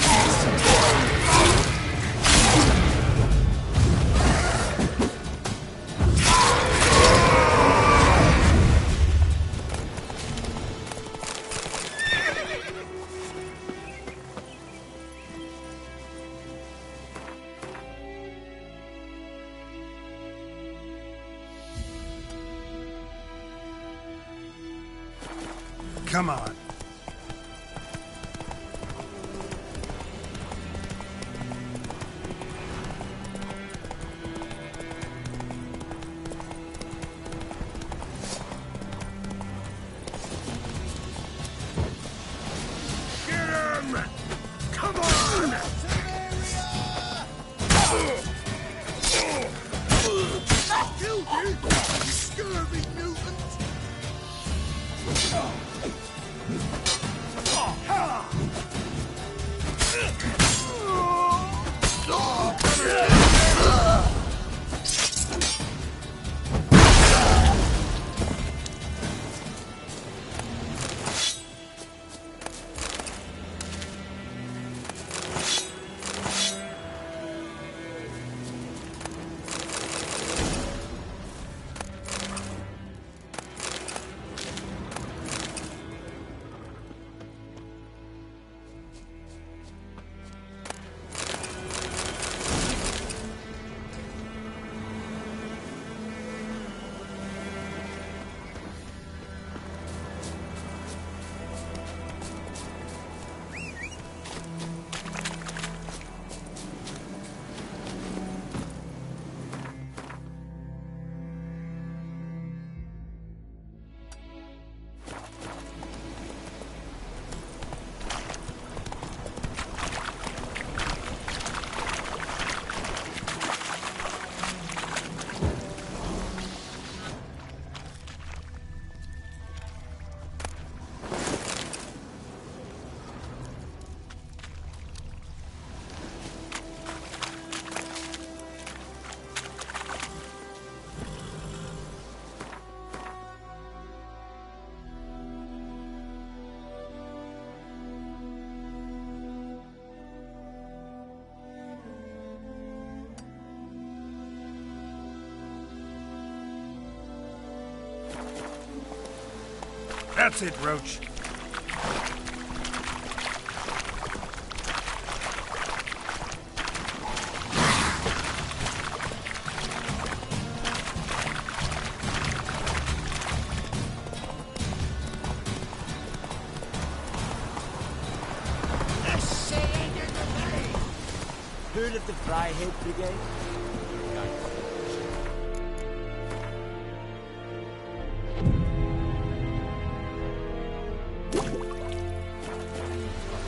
Come on. Come on! Kill you, scurvy mutant! That's it, Roach. Heard of the Fryhead Brigade?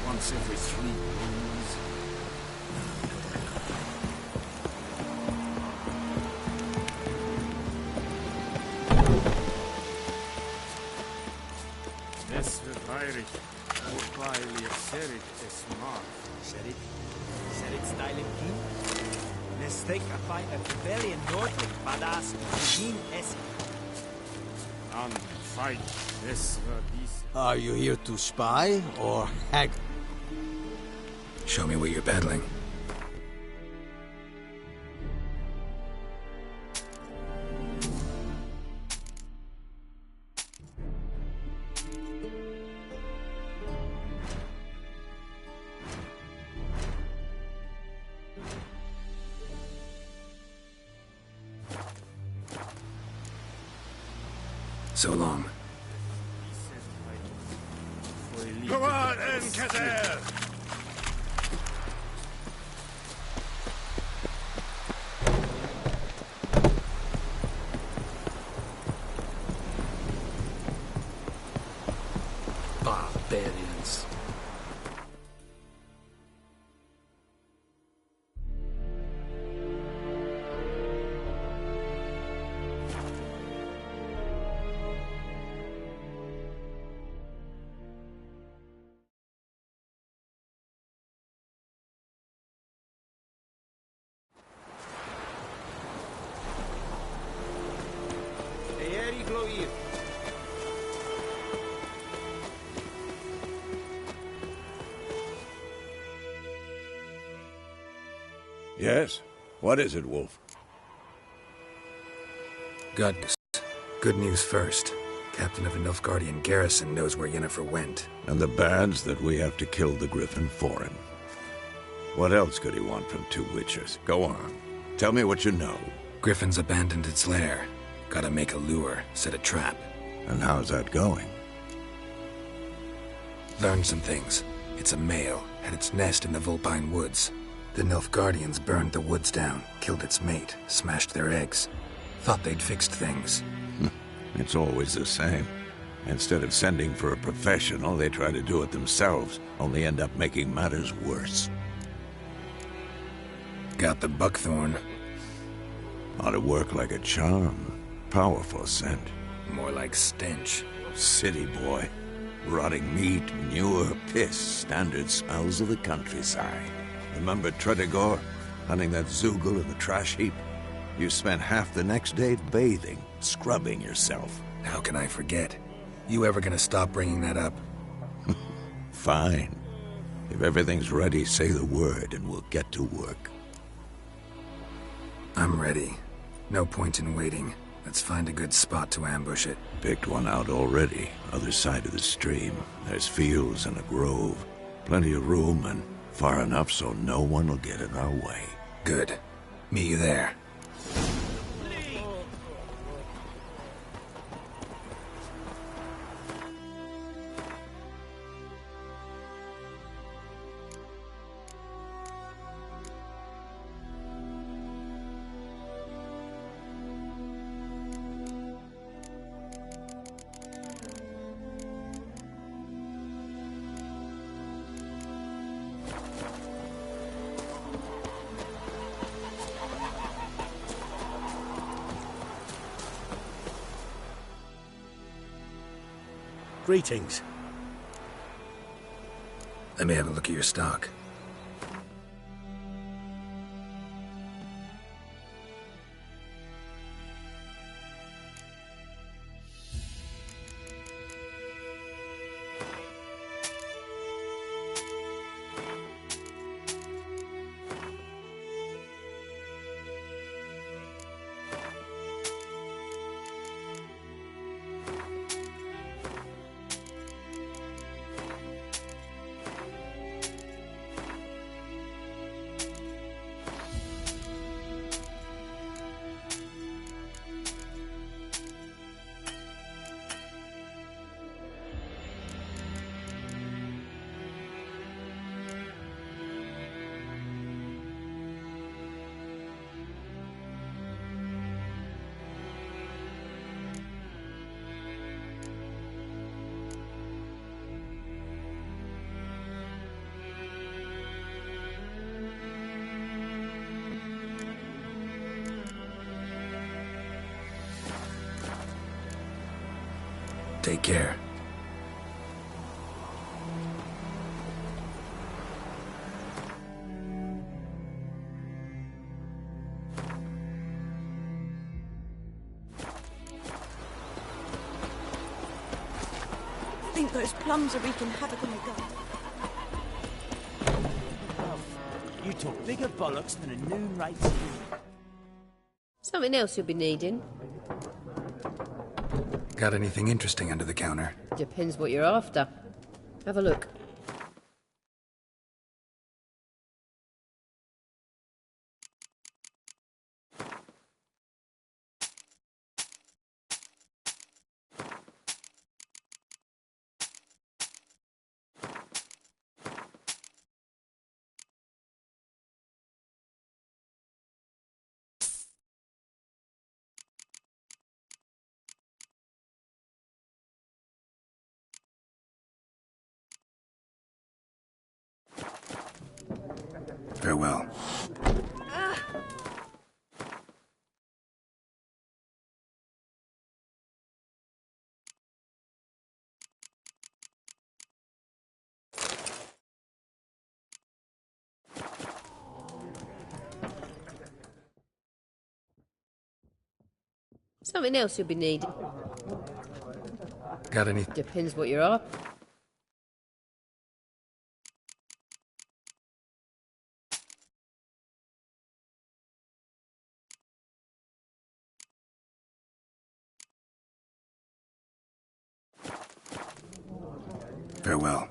Once every 3 moons. Es wird feirig. Urquailia serit es mar. Serit styling king? Mistake a fight a rebellion northly, badass, Begin es. An fight. Es wird dies. Are you here to spy or haggle? Show me what you're peddling. So long. Come on, Encazer! Barbarians. Yes? What is it, Wolf? Good news first. Captain of a Nilfgaardian garrison knows where Yennefer went. And the bad's that we have to kill the Griffin for him. What else could he want from two witchers? Go on. Tell me what you know. Griffin's abandoned its lair. Gotta make a lure, set a trap. And how's that going? Learned some things. It's a male, had its nest in the Vulpine Woods. The Nilfgaardians burned the woods down, killed its mate, smashed their eggs. Thought they'd fixed things. It's always the same. Instead of sending for a professional, they try to do it themselves, only end up making matters worse. Got the buckthorn. Ought to work like a charm. Powerful scent. More like stench. City boy. Rotting meat, manure, piss, standard smells of the countryside. Remember Tredegor? Hunting that Zoogle in the trash heap? You spent half the next day bathing, scrubbing yourself. How can I forget? You ever gonna stop bringing that up? Fine. If everything's ready, say the word and we'll get to work. I'm ready. No point in waiting. Let's find a good spot to ambush it. Picked one out already. Other side of the stream. There's fields and a grove. Plenty of room and far enough so no one will get in our way. Good. Meet you there. Greetings. Let me have a look at your stock. Take care. think those plums are wreaking havoc on the garden. You talk bigger bollocks than a noon right to you. Something else you'll be needing. Got anything interesting under the counter? Depends what you're after. Have a look. Farewell. Something else you'll be needing. Got any? Depends what you're after. Farewell.